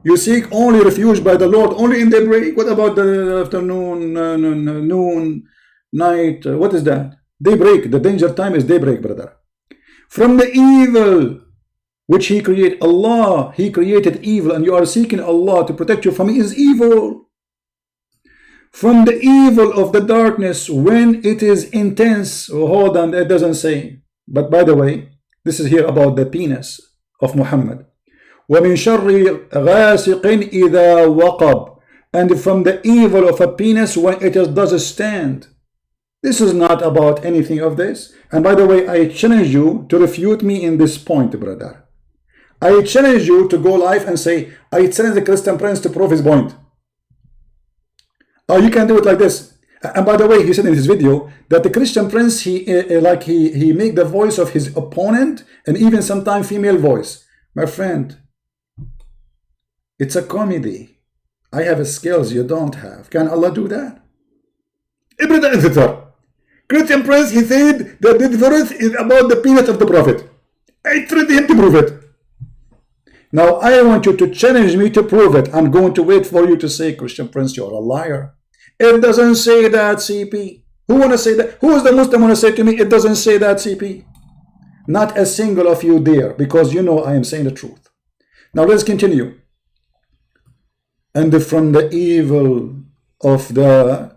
You seek only refuge by the Lord only in daybreak. What about the afternoon, noon, night? What is that? Daybreak. The danger time is daybreak, brother. From the evil which He created. Allah, He created evil, and you are seeking Allah to protect you from His evil. From the evil of the darkness when it is intense. Oh, hold on, it doesn't say. But by the way, this is here about the penis of Muhammad. وَمِن شَرِّ غَاسِقٍ إِذَا وَقَبْ. And from the evil of a penis when it does stand. This is not about anything of this. And by the way, I challenge you to refute me in this point, brother. I challenge you to go live and say, I challenge the Christian Prince to prove his point. Oh, you can do it like this. And by the way, he said in his video that the Christian Prince, he make the voice of his opponent and even sometimes female voice. My friend, it's a comedy. I have skills you don't have. Can Allah do that? Christian Prince, he said that the difference is about the penis of the Prophet. I tried him to prove it. Now I want you to challenge me to prove it. I'm going to wait for you to say, Christian Prince, you're a liar. It doesn't say that, CP. Who want to say that? Who is the Muslim want to say to me, it doesn't say that, CP? Not a single of you dare, because you know I am saying the truth. Now let's continue. And from the evil of the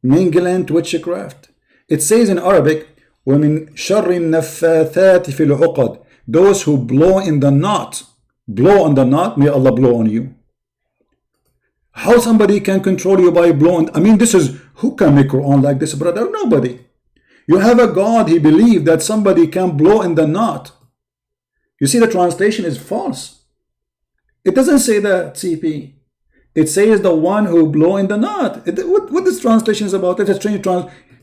minglant witchcraft. It says in Arabic, وَمِن شَرِّ النَّفَّاثَاتِ فِي الْعُقَدِ. Those who blow in the knot. Blow on the knot, may Allah blow on you. How somebody can control you by blowing? I mean, this is, who can make Quran like this, brother? Nobody. You have a God, he believed that somebody can blow in the knot. You see, the translation is false. It doesn't say that, CP. It says the one who blow in the knot. What this translation is about? Let us change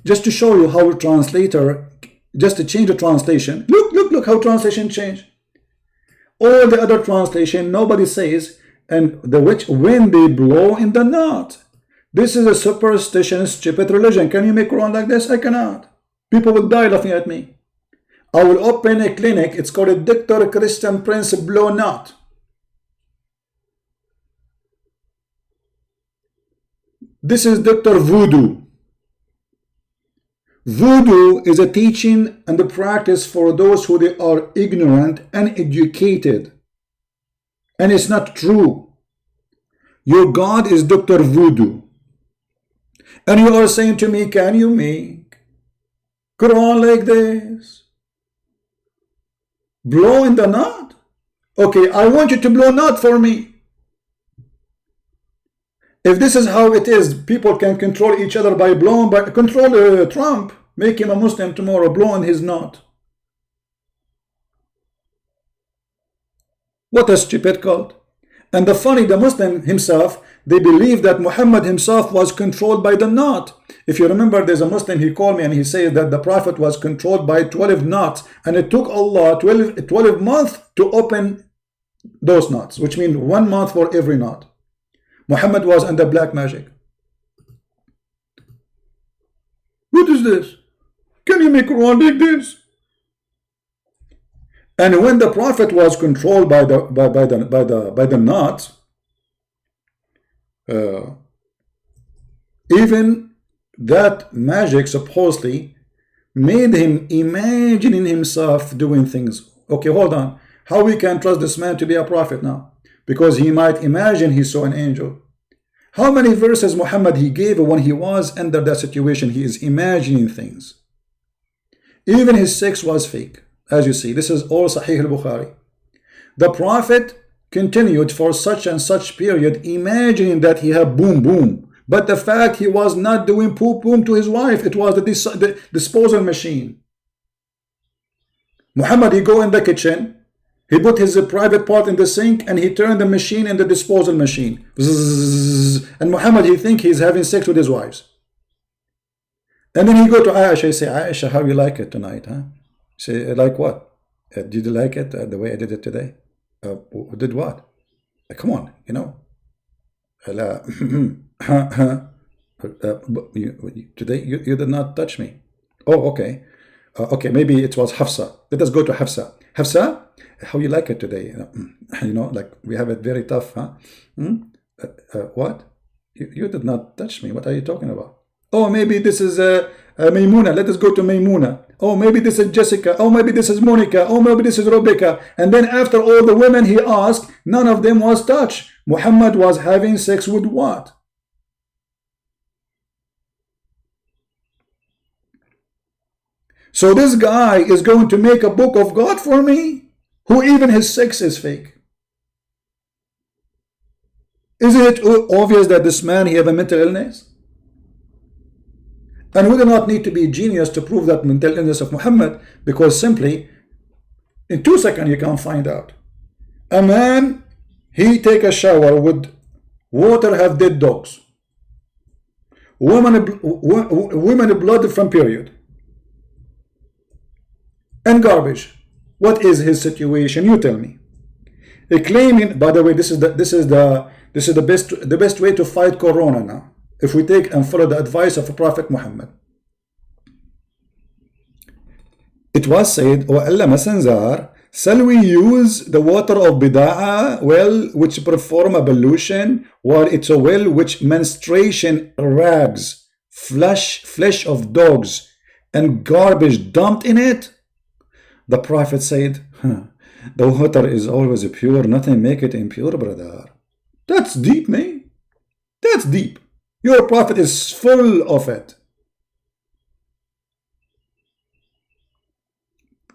just to show you how a translator, just to change the translation. Look how translation change. All the other translation, nobody says, and the witch, when they blow in the knot. This is a superstition, stupid religion. Can you make Quran like this? I cannot. People will die laughing at me. I will open a clinic. It's called a Dr. Christian Prince Blow Knot. This is Dr. Voodoo. Voodoo is a teaching and a practice for those who they are ignorant and uneducated. And it's not true. Your God is Dr. Voodoo. And you are saying to me, can you make Quran like this? Blow in the knot? Okay, I want you to blow knot for me. If this is how it is, people can control each other by blowing, control Trump, make him a Muslim tomorrow, blow on his knot. What a stupid cult. And the funny, the Muslim himself, they believe that Muhammad himself was controlled by the knot. If you remember, there's a Muslim, he called me and he said that the Prophet was controlled by 12 knots, and it took Allah 12 months to open those knots, which means 1 month for every knot. Muhammad was under black magic. What is this? Can you make Quran like this? And when the Prophet was controlled by the knots, even that magic supposedly made him imagining himself doing things. Okay, hold on. How we can trust this man to be a prophet now? Because he might imagine he saw an angel. How many verses Muhammad he gave when he was under that situation? He is imagining things. Even his sex was fake. As you see, this is all Sahih al-Bukhari. The Prophet continued for such and such period imagining that he had boom boom. But the fact he was not doing poop boom to his wife, it was the disposal machine. Muhammad, he go in the kitchen, he put his private part in the sink and he turned the machine in the disposal machine. And Muhammad, he think he's having sex with his wives. And then he go to Aisha, he say, Aisha, how you like it tonight, huh? Say, like what? Did you like it the way I did it today? Did what? Come on, you know. Today you did not touch me. Oh, okay. Okay, maybe it was Hafsa. Let us go to Hafsa. Hafsa, how you like it today? You know, like we have it very tough, huh? What? You did not touch me. What are you talking about? Oh, maybe this is Maymuna. Let us go to Maymuna. Oh, maybe this is Jessica. Oh, maybe this is Monica. Oh, maybe this is Rebecca. And then after all the women he asked, none of them was touched. Muhammad was having sex with what? So this guy is going to make a book of God for me, who even his sex is fake. Isn't it obvious that this man, he have a mental illness? And we do not need to be genius to prove that mental illness of Muhammad, because simply in 2 seconds you can find out. A man, he take a shower with water have dead dogs, women blood from period, and garbage. What is his situation? You tell me. Claiming, by the way, this is the best way to fight Corona now, if we take and follow the advice of Prophet Muhammad. It was said, O Allah Messenger, shall we use the water of Buda'ah well, which perform ablution, or it's a well which menstruation rags, flesh of dogs, and garbage dumped in it? The Prophet said, the water is always pure, nothing make it impure, brother. That's deep, man. That's deep. Your Prophet is full of it.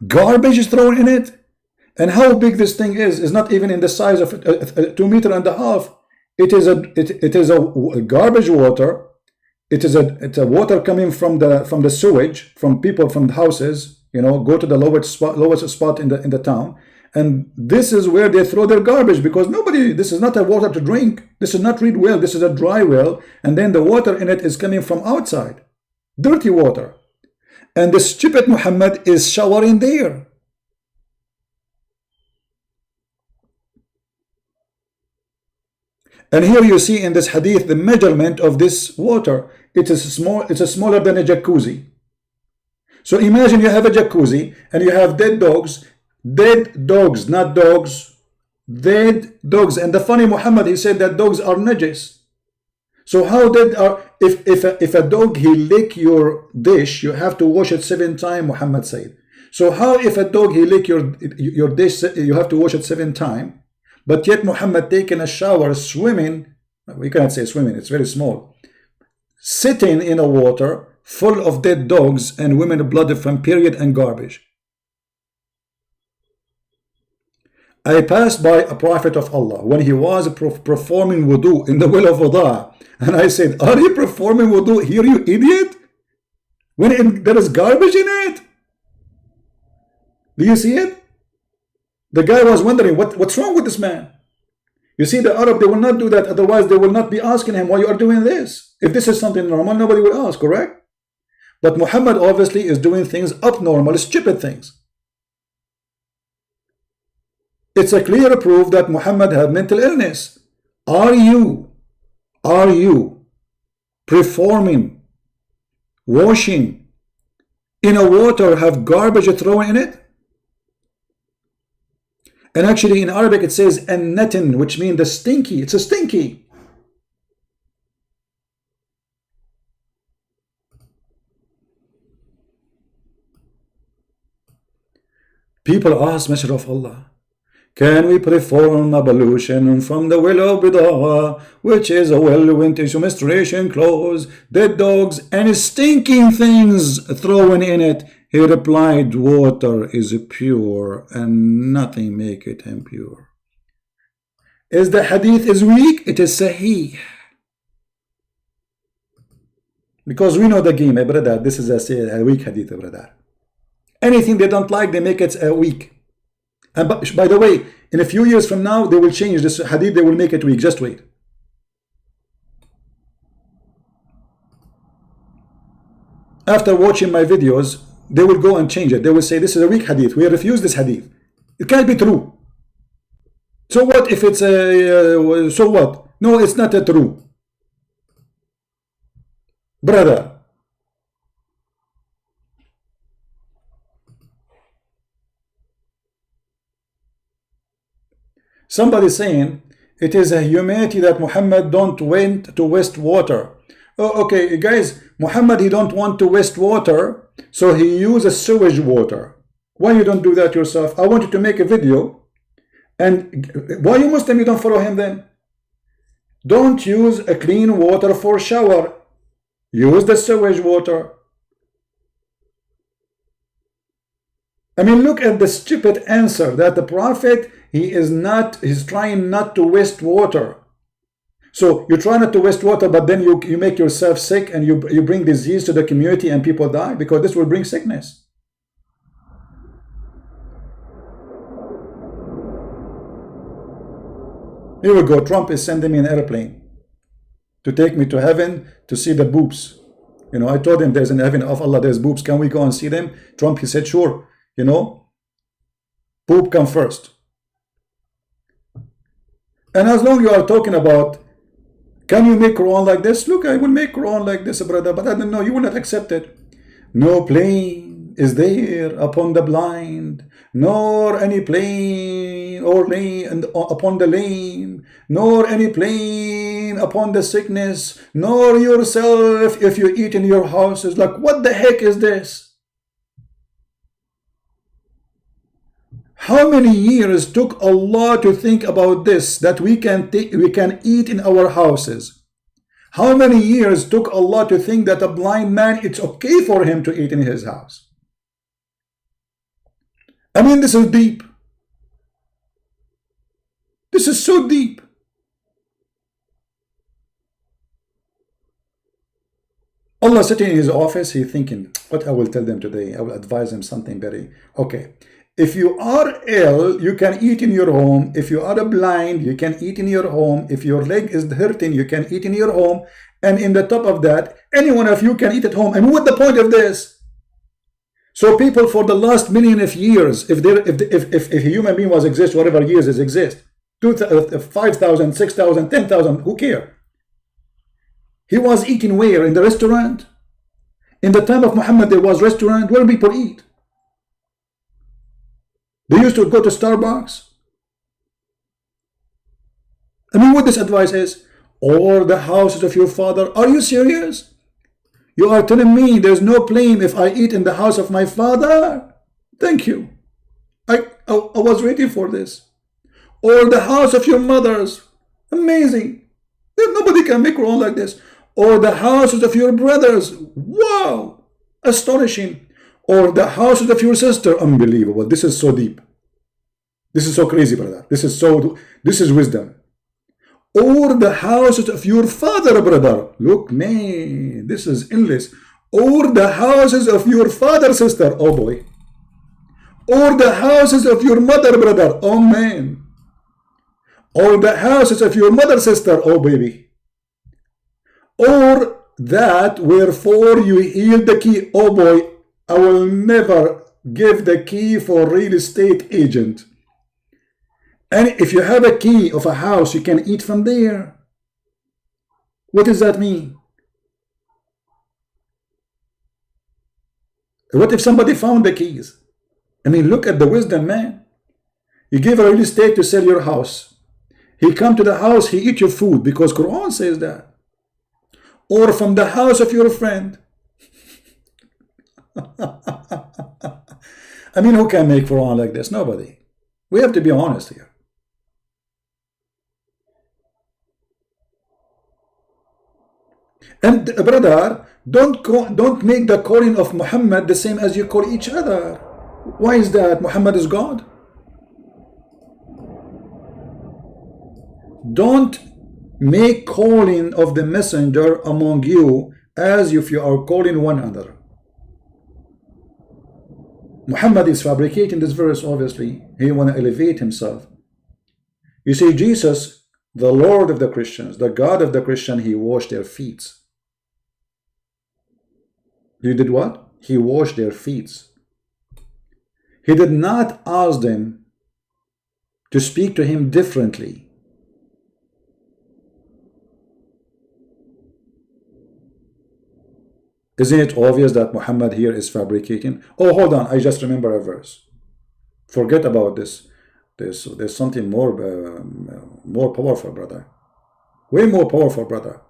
Garbage is thrown in it. And how big this thing is not even in the size of 2.5 meters. It is a garbage water. It's a water coming from the sewage, from people, from the houses. You know, go to the lowest spot in the town, and this is where they throw their garbage, because this is not a water to drink. This is not real well. This is a dry well, and then the water in it is coming from outside, dirty water, and the stupid Muhammad is showering there. And here you see in this hadith the measurement of this water. It is small. It's smaller than a jacuzzi. So imagine you have a jacuzzi and you have dead dogs, not dogs, dead dogs. And the funny Muhammad, he said that dogs are najis. So how dead are, if a dog, he lick your dish, you have to wash it 7 times, Muhammad said. So how if a dog, he lick your dish, you have to wash it 7 times, but yet Muhammad taking a shower, swimming, we cannot say swimming, it's very small, sitting in a water, full of dead dogs and women blood from period and garbage. I passed by a prophet of Allah when he was performing wudu in the well of Buda'ah, and I said, are you performing wudu here, you idiot? When there is garbage in it? Do you see it? The guy was wondering, what's wrong with this man? You see, the Arab, they will not do that, otherwise they will not be asking him why you are doing this. If this is something normal, nobody will ask, correct? But Muhammad obviously is doing things abnormal, stupid things. It's a clear proof that Muhammad had mental illness. Are you performing washing in a water have garbage thrown in it? And actually in Arabic it says an-natin, which means the stinky. It's a stinky. People ask, Messenger of Allah, can we perform ablution from the well of Buda'ah, which is a well went into menstruation clothes, dead dogs, and stinking things thrown in it? He replied, water is pure and nothing make it impure. Is the hadith is weak? It is sahih. Because we know the game, brother. This is a weak hadith, brother. Anything they don't like, they make it weak. And by the way, in a few years from now, they will change this hadith, they will make it weak. Just wait. After watching my videos, they will go and change it. They will say, this is a weak hadith. We refuse this hadith. It can't be true. So what if it's a... so what? No, it's not a true. Brother, Somebody saying it is a humanity that Muhammad don't want to waste water. Oh, okay, guys, Muhammad, he don't want to waste water, so he uses sewage water. Why you don't do that yourself? I want you to make a video. And why you Muslim, you don't follow him then? Don't use a clean water for shower. Use the sewage water. I mean, look at the stupid answer that the Prophet, he's trying not to waste water. So you try not to waste water, but then you make yourself sick and you bring disease to the community and people die, because this will bring sickness. Here we go. Trump is sending me an airplane to take me to heaven to see the boobs. You know, I told him there's an heaven of Allah, there's boobs. Can we go and see them? Trump, he said, sure. You know, boob come first. And as long you are talking about, can you make Quran like this? Look, I will make Quran like this, brother, but I don't know, you will not accept it. No plane is there upon the blind, nor any plane or lane upon the lame, nor any plane upon the sickness, nor yourself if you eat in your houses. Like, what the heck is this? How many years took Allah to think about this, that we can eat in our houses? How many years took Allah to think that a blind man, it's okay for him to eat in his house? I mean, this is deep. This is so deep. Allah sitting in his office, he thinking, what I will tell them today? I will advise them something very, okay. If you are ill, you can eat in your home. If you are blind, you can eat in your home. If your leg is hurting, you can eat in your home. And in the top of that, any one of you can eat at home. I mean, what's the point of this? So people for the last million of years, if a human being was exist, whatever years it exist, 5,000, 6,000, 10,000, who care? He was eating where? In the restaurant? In the time of Muhammad, there was restaurant where people eat. They used to go to Starbucks. I mean, what this advice is, or the houses of your father. Are you serious? You are telling me there's no plane if I eat in the house of my father? Thank you. I was waiting for this. Or the house of your mothers. Amazing. Nobody can make Quran like this. Or the houses of your brothers. Wow. Astonishing. Or the houses of your sister. Unbelievable. This is so deep. This is so crazy, brother. This is wisdom. Or the houses of your father, brother. Look, man, this is endless. Or the houses of your father, sister. Oh boy. Or the houses of your mother, brother. Oh man. Or the houses of your mother, sister. Oh baby. Or that wherefore you yield the key. Oh boy. I will never give the key for real estate agent. And if you have a key of a house, you can eat from there. What does that mean? What if somebody found the keys? I mean, look at the wisdom, man. You give a real estate to sell your house. He come to the house, he eat your food because Quran says that. Or from the house of your friend. I mean, who can make Quran like this? Nobody. We have to be honest here. And brother, don't make the calling of Muhammad the same as you call each other. Why is that? Muhammad is God. Don't make calling of the messenger among you as if you are calling one another. Muhammad is fabricating this verse, obviously. He want to elevate himself. You see, Jesus, the Lord of the Christians, the God of the Christian, he washed their feet. He did what? He washed their feet. He did not ask them to speak to him differently. Isn't it obvious that Muhammad here is fabricating? Oh, hold on. I just remember a verse. Forget about this. There's something more powerful, brother. Way more powerful, brother.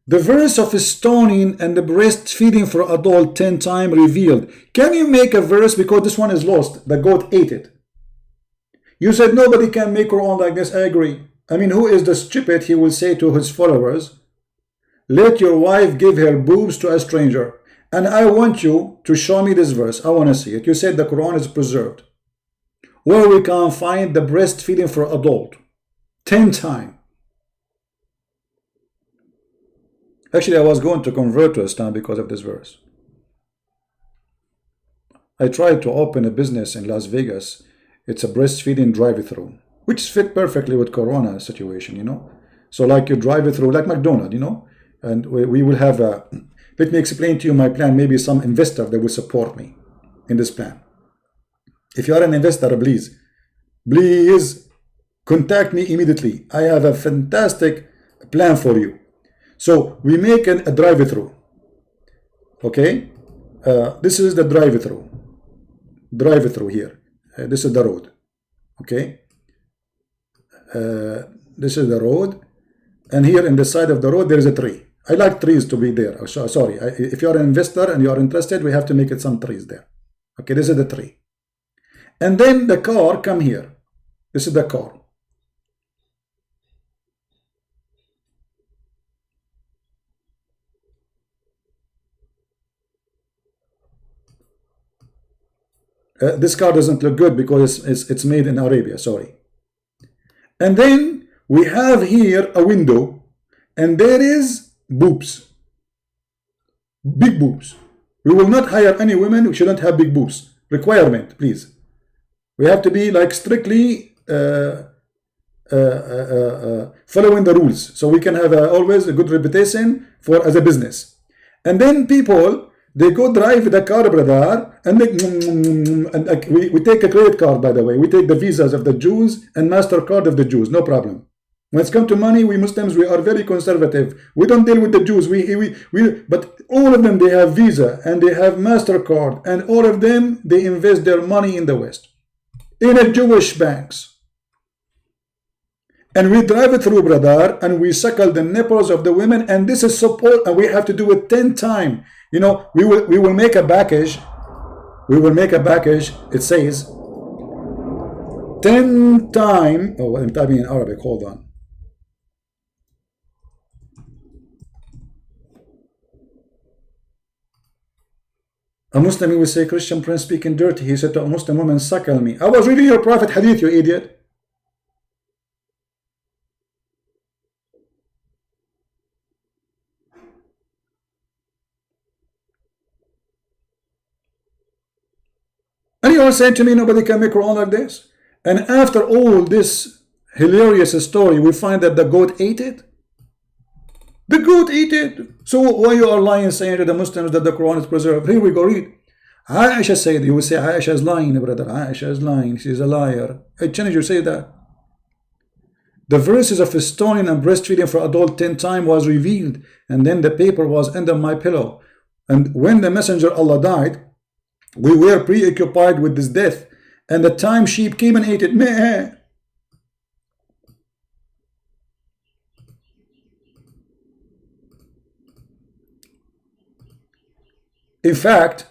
The verse of stoning and the breastfeeding for adult 10 times revealed. Can you make a verse? Because this one is lost. The goat ate it. You said nobody can make Quran like this. I agree. I mean, who is the stupid? He will say to his followers, let your wife give her boobs to a stranger. And I want you to show me this verse. I want to see it. You said the Quran is preserved, where we can find the breastfeeding for adult 10 times. Actually, I was going to convert to Islam because of this verse. I tried to open a business in Las Vegas. It's a breastfeeding drive-through, which fit perfectly with Corona situation, you know. So like you drive it through, like McDonald's, you know, and we will have a, let me explain to you my plan. Maybe some investor that will support me in this plan. If you are an investor, please contact me immediately. I have a fantastic plan for you. So we make a drive-through. Okay, this is the drive-through here. This is the road. Okay, this is the road, and here in the side of the road there is a tree. I like trees to be there. So, sorry, if you are an investor and you are interested, we have to make it some trees there. Okay, this is the tree, and then the car come here. This is the car. This car doesn't look good because it's made in Arabia, sorry. And then we have here a window, and there is boobs, big boobs. We will not hire any women who shouldn't have big boobs. Requirement, please. We have to be like strictly following the rules, so we can have always a good reputation for as a business. And then people, they go drive the car, brother, and we take a credit card, by the way. We take the visas of the Jews and MasterCard of the Jews, no problem. When it's come to money, we Muslims, we are very conservative. We don't deal with the Jews. But all of them, they have Visa and they have MasterCard, and all of them, they invest their money in the West, in a Jewish banks. And we drive it through, brother, and we suckle the nipples of the women, and this is support, and we have to do it 10 times. You know, we will make a package. We will make a package. It says 10 times. Oh, I'm typing in Arabic. Hold on. A Muslim will say, Christian Prince speaking dirty. He said to a Muslim woman, suckle me. I was reading your Prophet hadith, you idiot. And you are saying to me, nobody can make Quran like this? And after all this hilarious story, we find that the goat ate it? The goat ate it. So why you are lying, saying to the Muslims that the Quran is preserved? Here we go, read. Aisha said, you will say Aisha is lying, brother. Aisha is lying. She's a liar. Hey, change, you say that. The verses of stoning and breastfeeding for adult 10 times was revealed, and then the paper was under my pillow. And when the messenger Allah died, we were preoccupied with this death, and the time sheep came and ate it. Meh. In fact,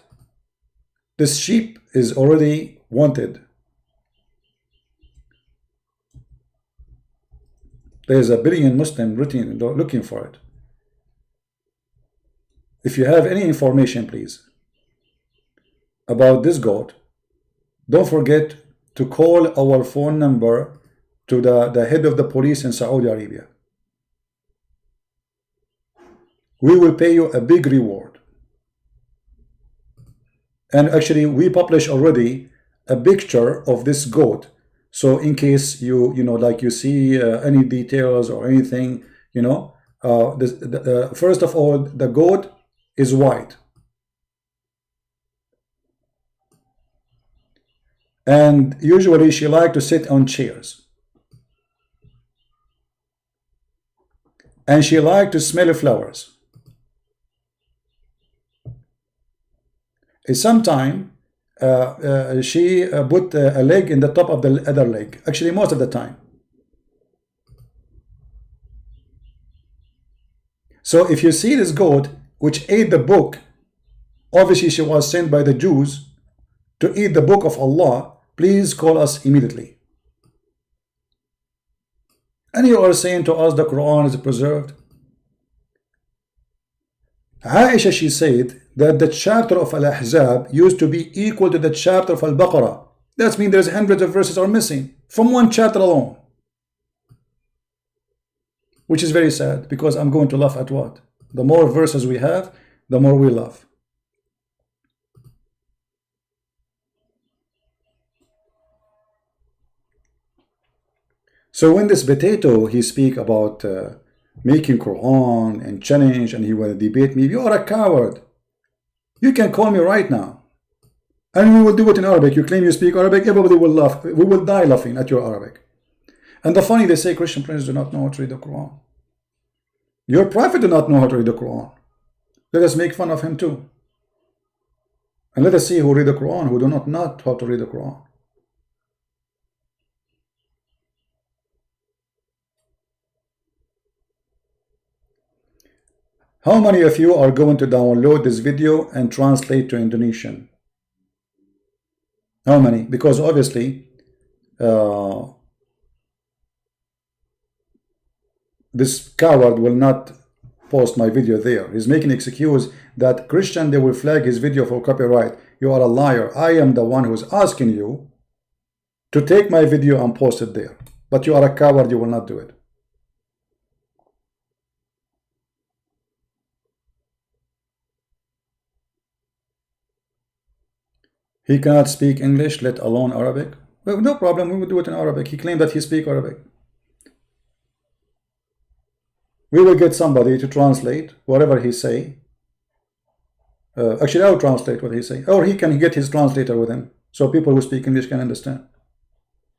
this sheep is already wanted. There's a billion Muslim looking for it. If you have any information, please, about this goat, don't forget to call our phone number to the head of the police in Saudi Arabia. We will pay you a big reward. And actually, we publish already a picture of this goat. So in case you like you see any details or anything, first of all, the goat is white. And usually she likes to sit on chairs. And she likes to smell flowers. Sometime she put a leg in the top of the other leg. Actually, most of the time. So if you see this goat which ate the book, obviously she was sent by the Jews to eat the book of Allah. Please call us immediately. And you are saying to us the Quran is preserved. Aisha, she said that the chapter of Al-Ahzab used to be equal to the chapter of Al-Baqarah. That means there's hundreds of verses are missing from one chapter alone. Which is very sad, because I'm going to laugh at what? The more verses we have, the more we laugh. So when this potato, he speak about making Quran and challenge, and he will debate me, you are a coward. You can call me right now. And we will do it in Arabic. You claim you speak Arabic, everybody will laugh. We will die laughing at your Arabic. And the funny, they say Christian Prince do not know how to read the Quran. Your prophet do not know how to read the Quran. Let us make fun of him too. And let us see who read the Quran, who do not know how to read the Quran. How many of you are going to download this video and translate to Indonesian? How many? Because obviously this coward will not post my video there. He's making an excuse that Christian, they will flag his video for copyright. You are a liar. I am the one who's asking you to take my video and post it there. But you are a coward, you will not do it. He cannot speak English, let alone Arabic. Well, no problem, we will do it in Arabic. He claimed that he speaks Arabic. We will get somebody to translate whatever he say. Actually, I will translate what he say. Or he can get his translator with him, so people who speak English can understand.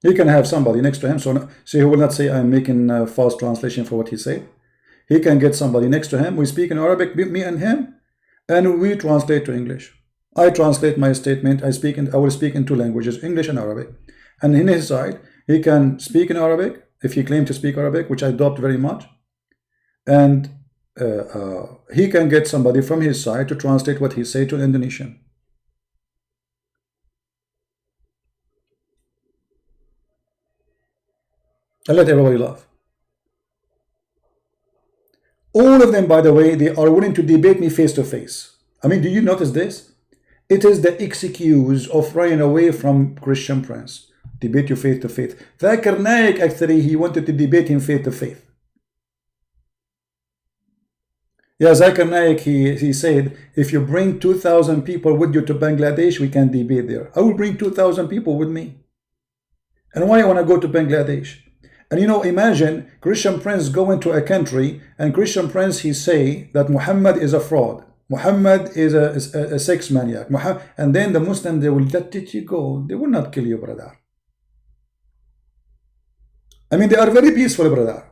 He can have somebody next to him, so he will not say I'm making a false translation for what he said. He can get somebody next to him. We speak in Arabic, me and him, and we translate to English. I translate my statement. I will speak in two languages, English and Arabic. And in his side, he can speak in Arabic if he claims to speak Arabic, which I adopt very much. And he can get somebody from his side to translate what he say to Indonesian. And let everybody laugh. All of them, by the way, they are willing to debate me face to face. I mean, do you notice this? It is the excuse of running away from Christian Prince. Debate you face to face. Zakir Naik, actually, he wanted to debate him face to face. Yeah, Zakir Naik, he said, if you bring 2,000 people with you to Bangladesh, we can debate there. I will bring 2,000 people with me. And why I want to go to Bangladesh? And you know, imagine Christian Prince going to a country, and Christian Prince, he say that Muhammad is a fraud. Muhammad is a sex maniac. And then the Muslims, they will let you go. They will not kill you, brother. I mean, they are very peaceful, brother.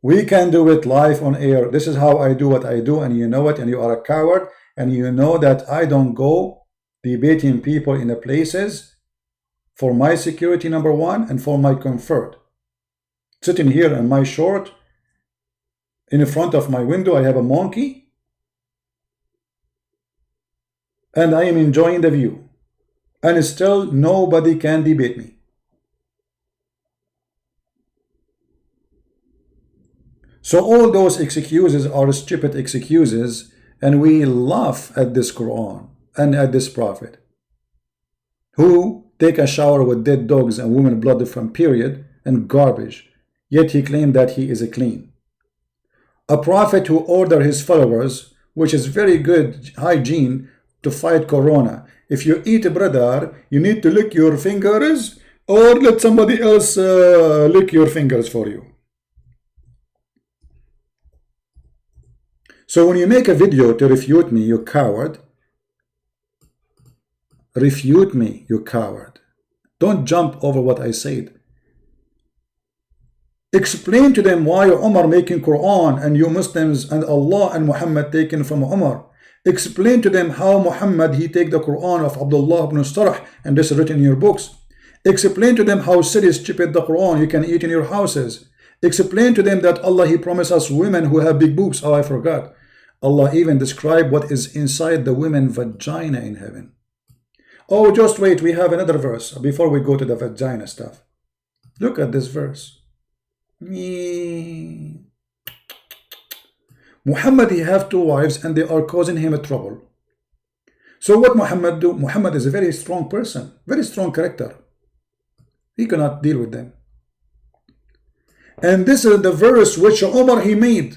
We can do it live on air. This is how I do what I do, and you know it, and you are a coward, and you know that I don't go debating people in the places for my security, number one, and for my comfort. Sitting here in my short, in front of my window, I have a monkey, and I am enjoying the view, and still nobody can debate me. So all those excuses are stupid excuses, and we laugh at this Quran and at this prophet who take a shower with dead dogs and women blood from period and garbage, yet he claimed that he is a clean. A prophet who ordered his followers, which is very good hygiene, to fight corona. If you eat, brother, you need to lick your fingers or let somebody else lick your fingers for you. So when you make a video to refute me, you coward, refute me, you coward. Don't jump over what I said. Explain to them why Umar making Quran and you Muslims and Allah and Muhammad taken from Umar. Explain to them how Muhammad he take the Quran of Abdullah bin Sarh and this is written in your books. Explain to them how silly stupid the Quran you can eat in your houses. Explain to them that Allah he promised us women who have big boobs. Oh, I forgot. Allah even described what is inside the women vagina in heaven. Oh, just wait, we have another verse before we go to the vagina stuff. Look at this verse. Muhammad he have 2 wives and they are causing him a trouble. So what Muhammad do? Muhammad is a very strong person, very strong character. He cannot deal with them. And this is the verse which Omar he made.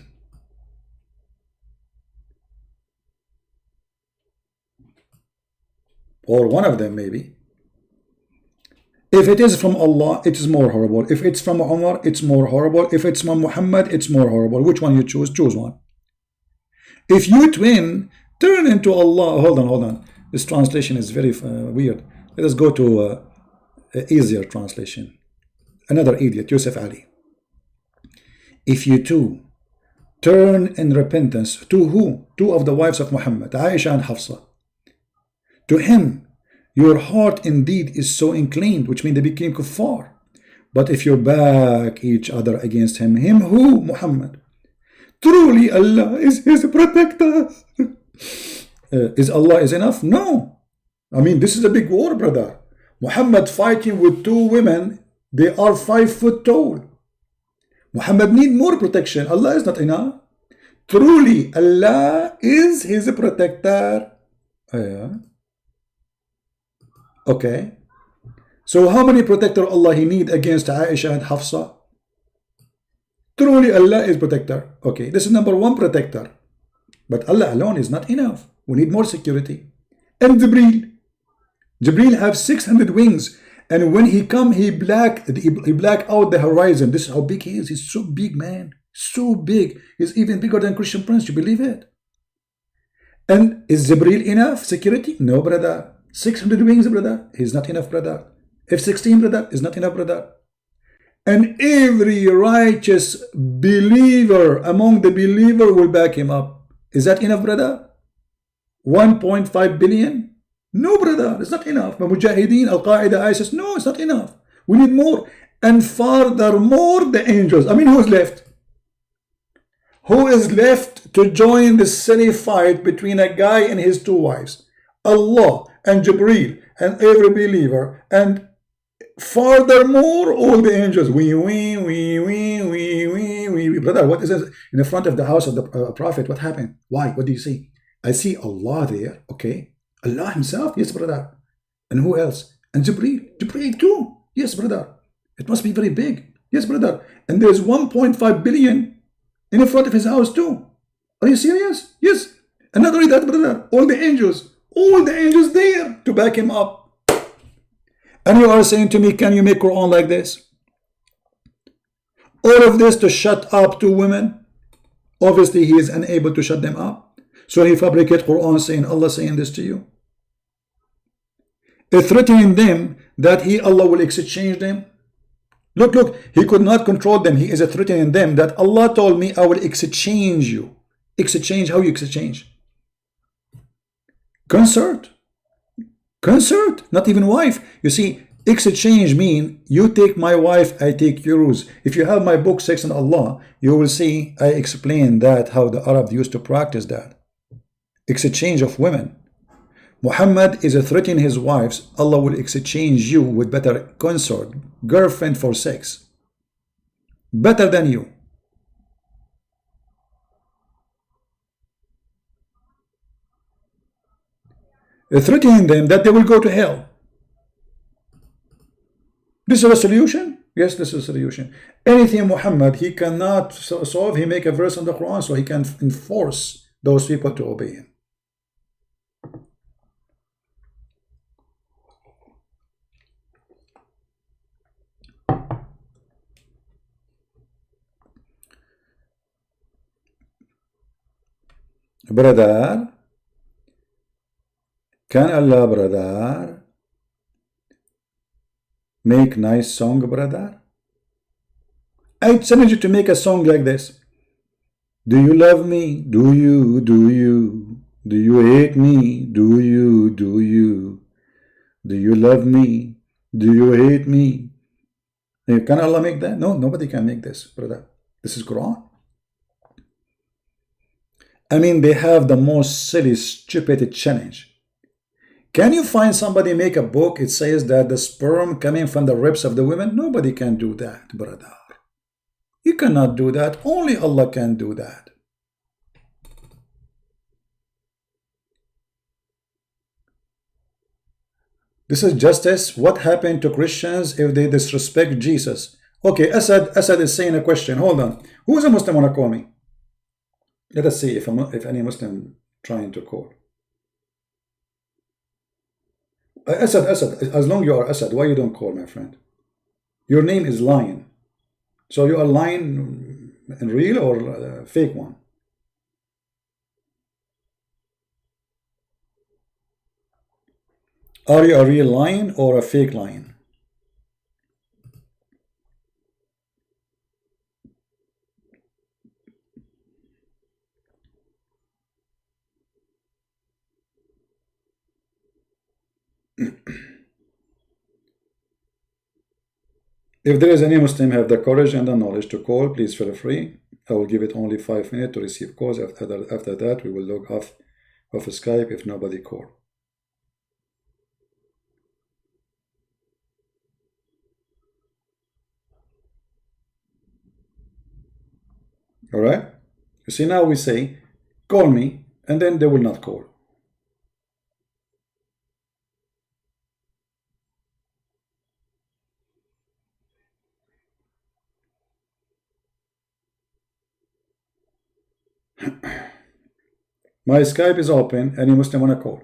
Or one of them maybe. If it is from Allah, it is more horrible. If it's from Umar, it's more horrible. If it's from Muhammad, it's more horrible. Which one you choose? Choose one. If you twin, turn into Allah. Hold on. This translation is very weird. Let us go to easier translation. Another idiot, Yusuf Ali. If you two turn in repentance to who? 2 of the wives of Muhammad, Aisha and Hafsa. To him, your heart indeed is so inclined, which means they became kuffar. But if you back each other against him who? Muhammad. Truly Allah is his protector. Is Allah is enough? No. I mean, this is a big war, brother. Muhammad fighting with 2 women, they are 5 foot tall. Muhammad need more protection. Allah is not enough. Truly Allah is his protector. Yeah. Okay. So how many protector Allah he need against Aisha and Hafsa? Truly Allah is protector. Okay, this is number 1 protector. But Allah alone is not enough. We need more security. And Jibreel have 600 wings. And when he come, he black out the horizon. This is how big he is. He's so big, man. So big. He's even bigger than Christian Prince. You believe it? And is Jibreel enough security? No, brother. 600 wings, brother, is not enough, brother. F-16, brother, is not enough, brother. And every righteous believer among the believer will back him up. Is that enough, brother? 1.5 billion? No, brother, it's not enough. Mujahideen, Al-Qaeda, ISIS, no, it's not enough. We need more. And furthermore, the angels. I mean, who's left? Who is left to join the silly fight between a guy and his 2 wives? Allah and Jibreel and every believer, and furthermore all the angels. We brother, what is this in the front of the house of the prophet? What happened? Why? What do you see? I see Allah there. Okay, Allah himself. Yes, brother. And who else? And Jibreel too. Yes, brother. It must be very big. Yes, brother. And there's 1.5 billion in the front of his house too. Are you serious? Yes. And not only that, brother, all the angels there to back him up. And you are saying to me, can you make Quran like this? All of this to shut up 2 women? Obviously he is unable to shut them up. So he fabricated Quran saying, Allah saying this to you. Threatening them that Allah will exchange them. Look, he could not control them. He is threatening them that Allah told me I will exchange you. Exchange, how you exchange? Consort, not even wife. You see, exchange mean you take my wife, I take yours. If you have my book Sex and Allah, you will see I explain that how the Arab used to practice that exchange of women. Muhammad is threatening his wives. Allah will exchange you with better consort, girlfriend for sex, better than you. Threatening them that they will go to hell. This is a solution? Yes, this is a solution. Anything Muhammad he cannot solve, he make a verse in the Quran so he can enforce those people to obey him. Brother, can Allah, brother, make nice song, brother? I challenge you to make a song like this. Do you love me? Do you? Do you? Do you hate me? Do you? Do you? Do you love me? Do you hate me? Can Allah make that? No, nobody can make this, brother. This is Quran. I mean, they have the most silly, stupid challenge. Can you find somebody make a book? It says that the sperm coming from the ribs of the women. Nobody can do that, brother. You cannot do that. Only Allah can do that. This is justice. What happened to Christians if they disrespect Jesus? Okay, Asad is saying a question. Hold on. Who is a Muslim want to call me? Let us see if any Muslim trying to call. Asad, as long you are Asad, why you don't call, my friend? Your name is Lion. So you are lying in real or a fake one? Are you a real lion or a fake lion? If there is any Muslim have the courage and the knowledge to call, please feel free. I will give it only 5 minutes to receive calls. After that, we will log off of Skype if nobody call. All right. You see, now we say, call me, and then they will not call. My Skype is open. Any Muslim want to call?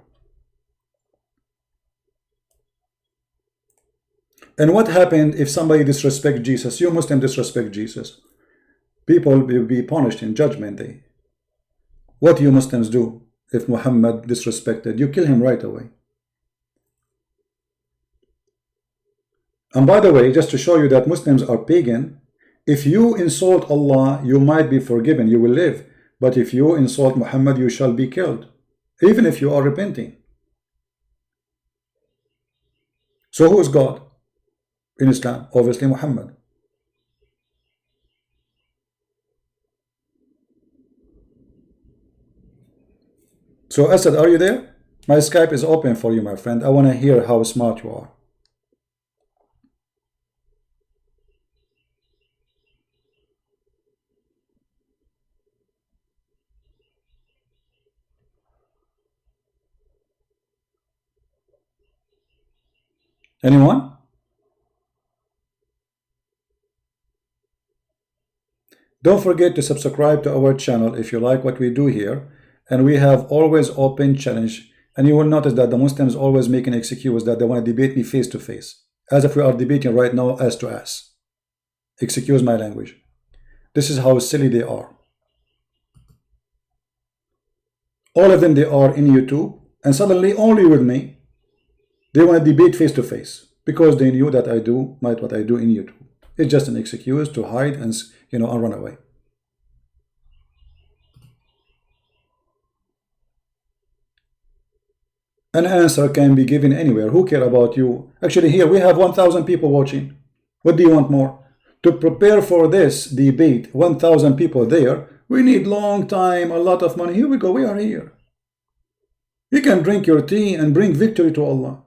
And what happened if somebody disrespect Jesus? You Muslim disrespect Jesus. People will be punished in judgment day. What do you Muslims do if Muhammad disrespected? You kill him right away. And by the way, just to show you that Muslims are pagan, if you insult Allah, you might be forgiven, you will live. But if you insult Muhammad, you shall be killed, even if you are repenting. So who is God in Islam? Obviously Muhammad. So Asad, are you there? My Skype is open for you, my friend. I want to hear how smart you are. Anyone? Don't forget to subscribe to our channel if you like what we do here. And we have always open challenge. And you will notice that the Muslims always make an excuse that they want to debate me face to face. As if we are debating right now ass to ass. Excuse my language. This is how silly they are. All of them, they are in YouTube. And suddenly, only with me, they want to debate face to face because they knew that I do what I do in YouTube. It's just an excuse to hide and, and run away. An answer can be given anywhere. Who care about you? Actually, here we have 1,000 people watching. What do you want more? To prepare for this debate, 1,000 people there, we need long time, a lot of money. Here we go. We are here. You can drink your tea and bring victory to Allah.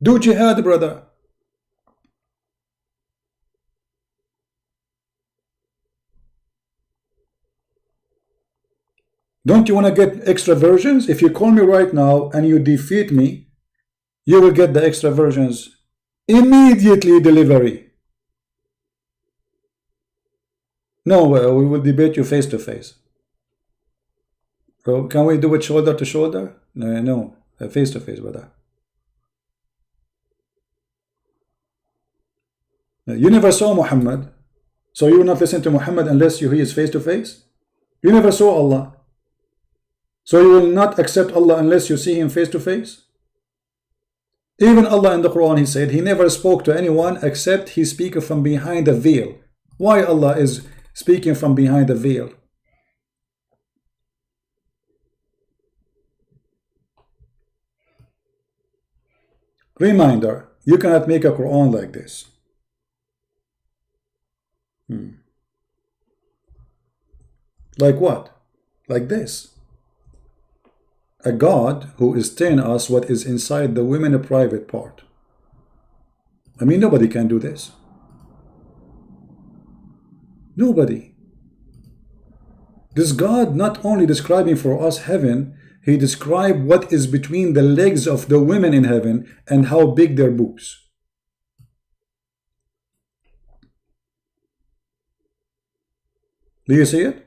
Do jihad, brother. Don't you want to get extra versions? If you call me right now and you defeat me, you will get the extra versions immediately delivery. No, we will debate you face to face. So can we do it shoulder to shoulder? No, face to face, brother. You never saw Muhammad, so you will not listen to Muhammad unless he is face to face. You never saw Allah, so you will not accept Allah unless you see him face to face. Even Allah in the Quran, he said he never spoke to anyone except he speaks from behind a veil. Why Allah is speaking from behind the veil? Reminder, you cannot make a Quran like this. Like what? Like this. A God who is telling us what is inside the women private part. I mean, nobody can do this. Nobody. This God not only describing for us heaven, he described what is between the legs of the women in heaven and how big their boobs. Do you see it?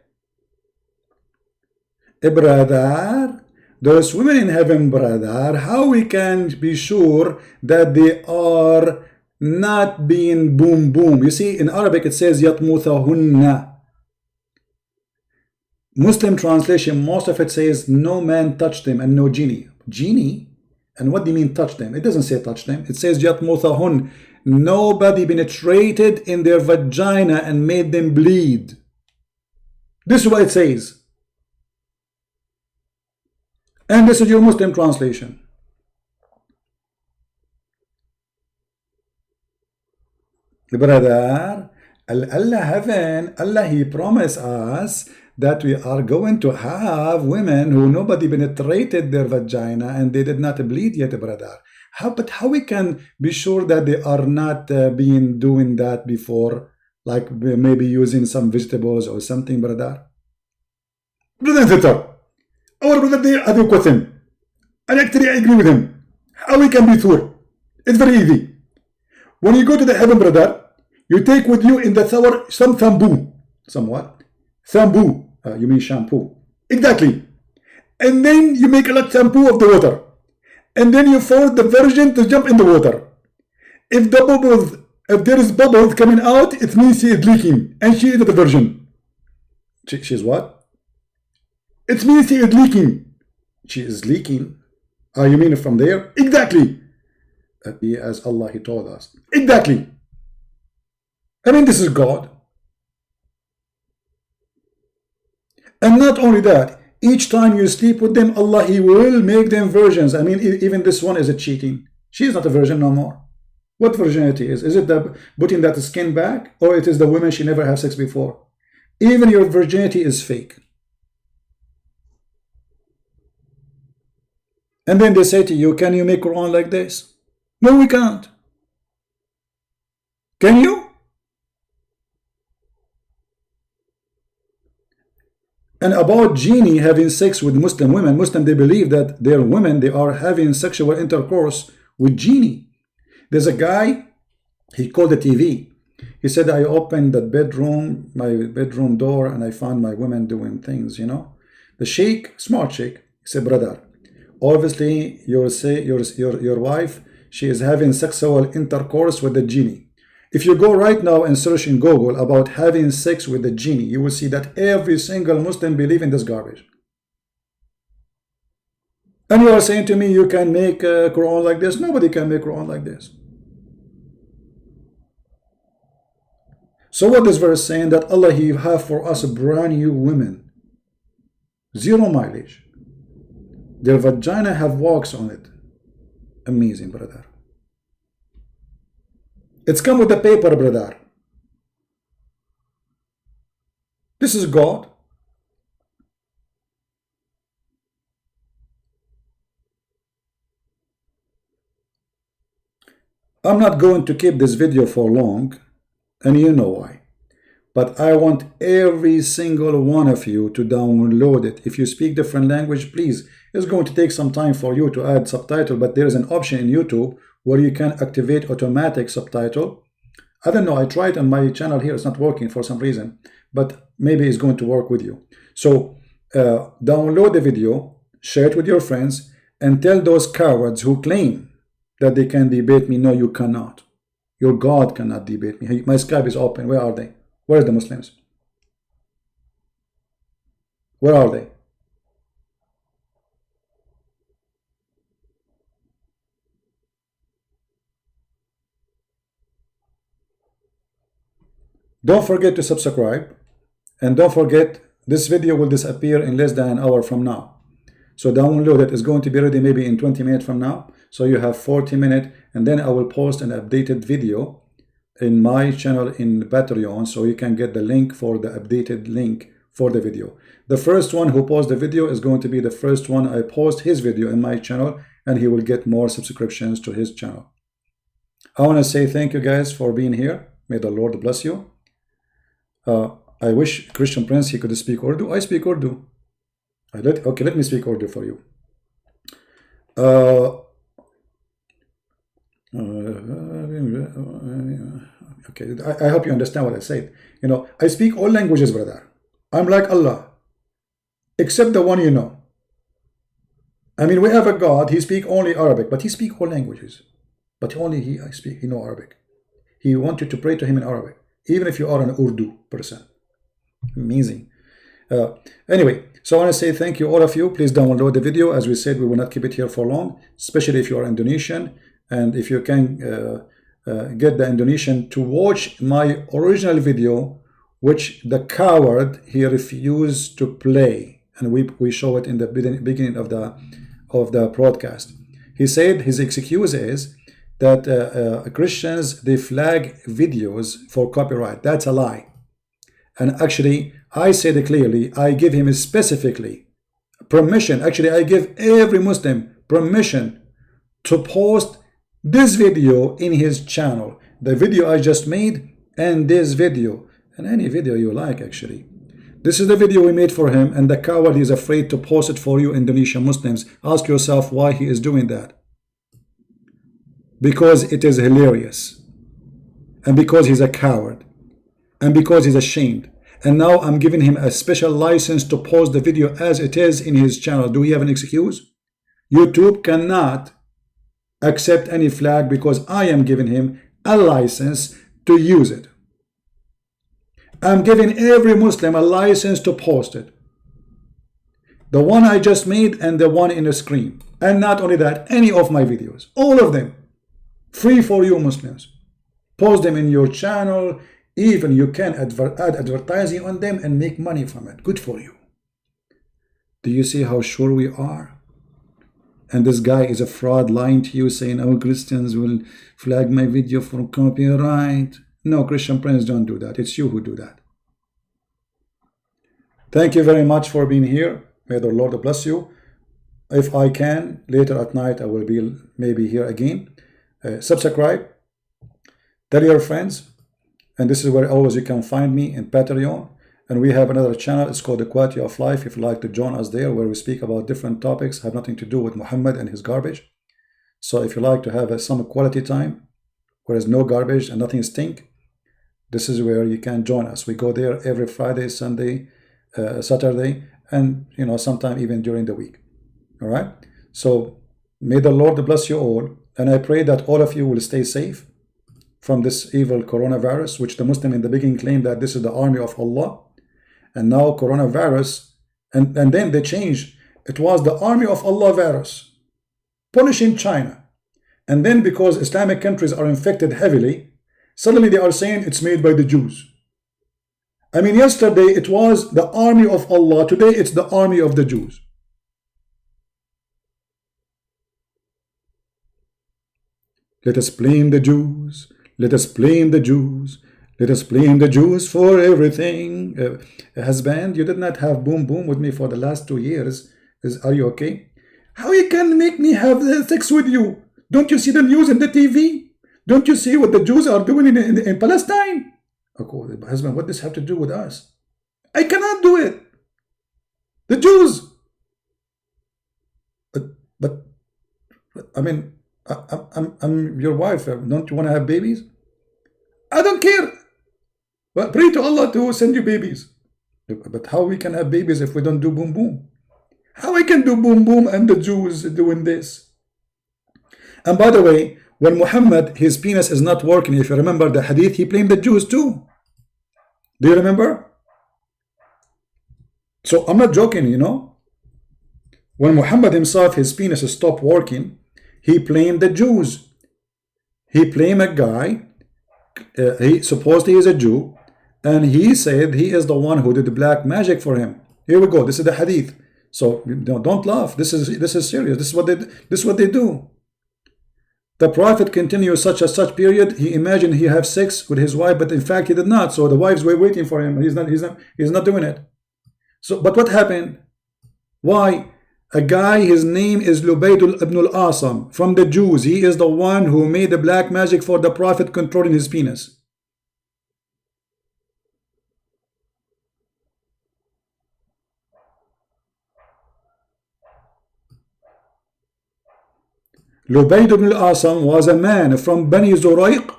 Brother, those women in heaven, brother, how we can be sure that they are not being boom boom? You see, in Arabic it says yatmuthahunna. Muslim translation, most of it says no man touched them and no genie. Genie? And what do you mean touch them? It doesn't say touch them. It says yatmuthahun. Nobody penetrated in their vagina and made them bleed. This is what it says. And this is your Muslim translation. Brother, Allah heaven, Allah he promised us that we are going to have women who nobody penetrated their vagina and they did not bleed yet, brother. But how we can be sure that they are not being doing that before, like maybe using some vegetables or something, brother? Brother and sister, our brother there has a question. And actually I agree with him. How we can be sure? It's very easy. When you go to the heaven, brother, you take with you in the shower some shampoo. Some what? Shampoo. You mean shampoo. Exactly. And then you make a lot shampoo of the water. And then you force the virgin to jump in the water. If there is bubbles coming out, it means she is leaking. And she is not a virgin. She's what? It means she is leaking. She is leaking. You mean from there? Exactly. As Allah he told us. Exactly. I mean, this is God. And not only that, each time you sleep with them, Allah he will make them virgins. I mean, even this one is a cheating. She is not a virgin no more. What virginity is? Is it the putting that skin back, or it is the woman she never had sex before? Even your virginity is fake. And then they say to you, can you make Quran like this? No, we can't. Can you? And about genie having sex with Muslim women, Muslim, they believe that their women, they are having sexual intercourse with genie. There's a guy, he called the TV. He said, I opened the bedroom, my bedroom door, and I found my women doing things, you know. The Sheikh, smart Sheikh, he said, brother, obviously your wife, she is having sexual intercourse with the genie. If you go right now and search in Google about having sex with the genie, you will see that every single Muslim believes in this garbage. And you are saying to me, you can make a Quran like this? Nobody can make Quran like this. So what this verse saying? That Allah he have for us brand new women, 0 mileage. Their vagina have wax on it. Amazing, brother. It's come with the paper, brother. This is God. I'm not going to keep this video for long, and you know why. But I want every single one of you to download it. If you speak different language, please. It's going to take some time for you to add subtitle, but there is an option in YouTube where you can activate automatic subtitle. I don't know, I tried on my channel here, it's not working for some reason, but maybe it's going to work with you. So download the video, share it with your friends, and tell those cowards who claim that they can debate me, no, you cannot. Your God cannot debate me. My Skype is open. Where are they? Where are the Muslims? Where are they? Don't forget to subscribe, and don't forget this video will disappear in less than an hour from now. So download it. It's going to be ready maybe in 20 minutes from now. So you have 40 minutes, and then I will post an updated video in my channel in Patreon, so you can get the link for the updated link for the video. The first one who posts the video is going to be the first one I post his video in my channel, and he will get more subscriptions to his channel. I want to say thank you guys for being here. May the Lord bless you. I wish Christian Prince he could speak Urdu. I speak Urdu. Okay, let me speak Urdu for you. Okay, I hope you understand what I said. You know, I speak all languages, brother. I'm like Allah, except the one you know. I mean, we have a God. He speak only Arabic, but he speak all languages. But only he know Arabic. He wants you to pray to him in Arabic, even if you are an Urdu person. Amazing. Anyway, so I want to say thank you all of you. Please download the video. As we said, we will not keep it here for long, especially if you are Indonesian, and if you can get the Indonesian to watch my original video, which the coward he refused to play, and we show it in the beginning of the broadcast. He said his excuse is that Christians, they flag videos for copyright. That's a lie. And actually, I said it clearly, I give him specifically permission. Actually, I give every Muslim permission to post this video in his channel. The video I just made and this video, and any video you like actually. This is the video we made for him, and the coward is afraid to post it for you Indonesian Muslims. Ask yourself why he is doing that. Because it is hilarious, and because he's a coward, and because he's ashamed. And now I'm giving him a special license to post the video as it is in his channel. Do we have an excuse? YouTube cannot accept any flag because I am giving him a license to use it. I'm giving every Muslim a license to post it. The one I just made and the one in the screen. And not only that, any of my videos, all of them, free for you Muslims. Post them in your channel. Even you can add advertising on them and make money from it. Good for you. Do you see how sure we are? And this guy is a fraud, lying to you, saying, oh, Christians will flag my video for copyright. No, Christian Prince, don't do that. It's you who do that. Thank you very much for being here. May the Lord bless you. If I can, later at night, I will be maybe here again. Subscribe. Tell your friends. And this is where always you can find me in Patreon. And we have another channel. It's called The Quality of Life. If you'd like to join us there, where we speak about different topics, have nothing to do with Muhammad and his garbage. So if you like to have some quality time, where there's no garbage and nothing stink, this is where you can join us. We go there every Friday, Sunday, Saturday, and sometime even during the week. All right. So may the Lord bless you all, and I pray that all of you will stay safe from this evil coronavirus, which the Muslim in the beginning claimed that this is the army of Allah, and now coronavirus, and then they changed. It was the army of Allah virus, punishing China. And then because Islamic countries are infected heavily, suddenly they are saying it's made by the Jews. I mean, yesterday it was the army of Allah, today it's the army of the Jews. Let us blame the Jews. Let us blame the Jews. Let us blame the Jews for everything. Husband, you did not have boom boom with me for the last 2 years. Are you okay? How you can make me have sex with you? Don't you see the news in the TV? Don't you see what the Jews are doing in Palestine? Okay, husband, what does this have to do with us? I cannot do it. The Jews. But I mean, I'm your wife. Don't you want to have babies? I don't care. But pray to Allah to send you babies. But how we can have babies if we don't do boom boom? How I can do boom boom and the Jews doing this? And by the way, when Muhammad, his penis is not working, if you remember the hadith, he blamed the Jews too. Do you remember? So I'm not joking, When Muhammad himself, his penis stopped working, he blamed the Jews. He blamed a guy, he supposedly is a Jew, and he said he is the one who did the black magic for him. Here we go. This is the hadith. So don't laugh. This is serious. This is what they do. The Prophet continues such period. He imagined he have sex with his wife, but in fact he did not. So the wives were waiting for him. He's not doing it. So, but what happened? Why? A guy, his name is Lubayd ibn al-Asam, from the Jews. He is the one who made the black magic for the Prophet, controlling his penis. Lubayd ibn al-Asam was a man from Bani Zurayq,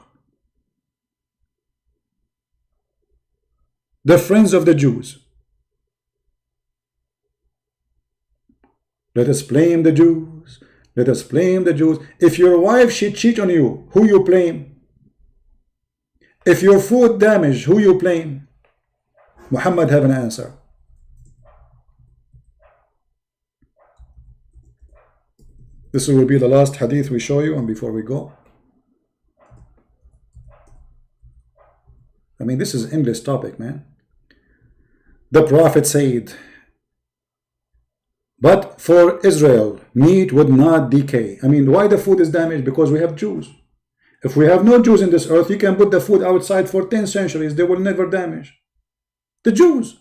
the friends of the Jews. Let us blame the Jews. Let us blame the Jews. If your wife should cheat on you, who you blame? If your food damaged, who you blame? Muhammad have an answer. This will be the last hadith we show you, and before we go, I mean, this is endless topic, man. The Prophet said, but for Israel, meat would not decay. I mean, why the food is damaged? Because we have Jews. If we have no Jews in this earth, you can put the food outside for 10 centuries. They will never damage. The Jews.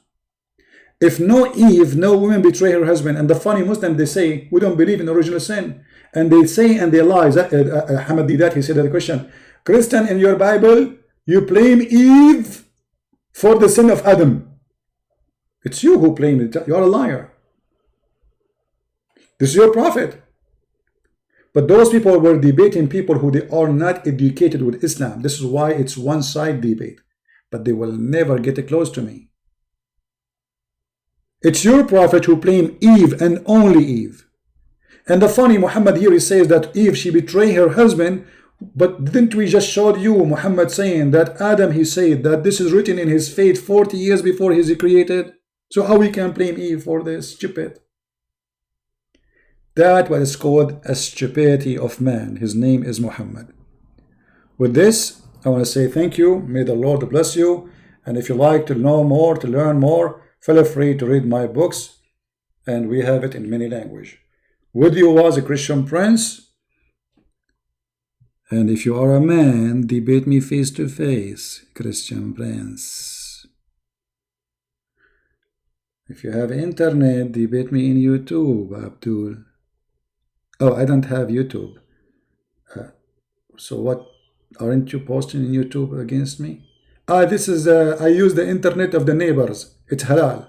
If no Eve, no woman betray her husband. And the funny Muslim, they say, we don't believe in original sin. And they say and they lie. Ahmad did that. He said that question. Christian, in your Bible, you blame Eve for the sin of Adam. It's you who blame it. You're a liar. This is your prophet. But those people were debating people who they are not educated with Islam. This is why it's one-side debate. But they will never get close to me. It's your prophet who blamed Eve and only Eve. And the funny, Muhammad here, he says that Eve, she betrayed her husband. But didn't we just show you Muhammad saying that Adam, he said that this is written in his fate 40 years before he is created? So how we can blame Eve for this? Stupid. That what is called a stupidity of man. His name is Muhammad. With this, I want to say thank you. May the Lord bless you. And if you like to know more, to learn more, feel free to read my books. And we have it in many languages. With you was a Christian Prince. And if you are a man, debate me face to face, Christian Prince. If you have internet, debate me in YouTube, Abdul. Oh, I don't have YouTube. So what? Aren't you posting in YouTube against me? This is, I use the internet of the neighbors. It's halal.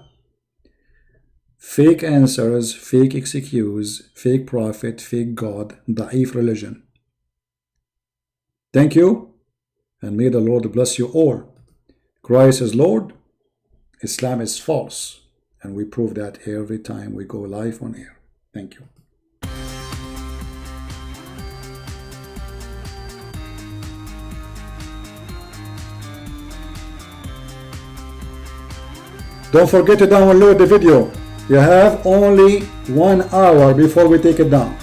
Fake answers, fake excuse, fake prophet, fake God, da'if religion. Thank you, and may the Lord bless you all. Christ is Lord, Islam is false, and we prove that every time we go live on air. Thank you. Don't forget to download the video. You have only 1 hour before we take it down.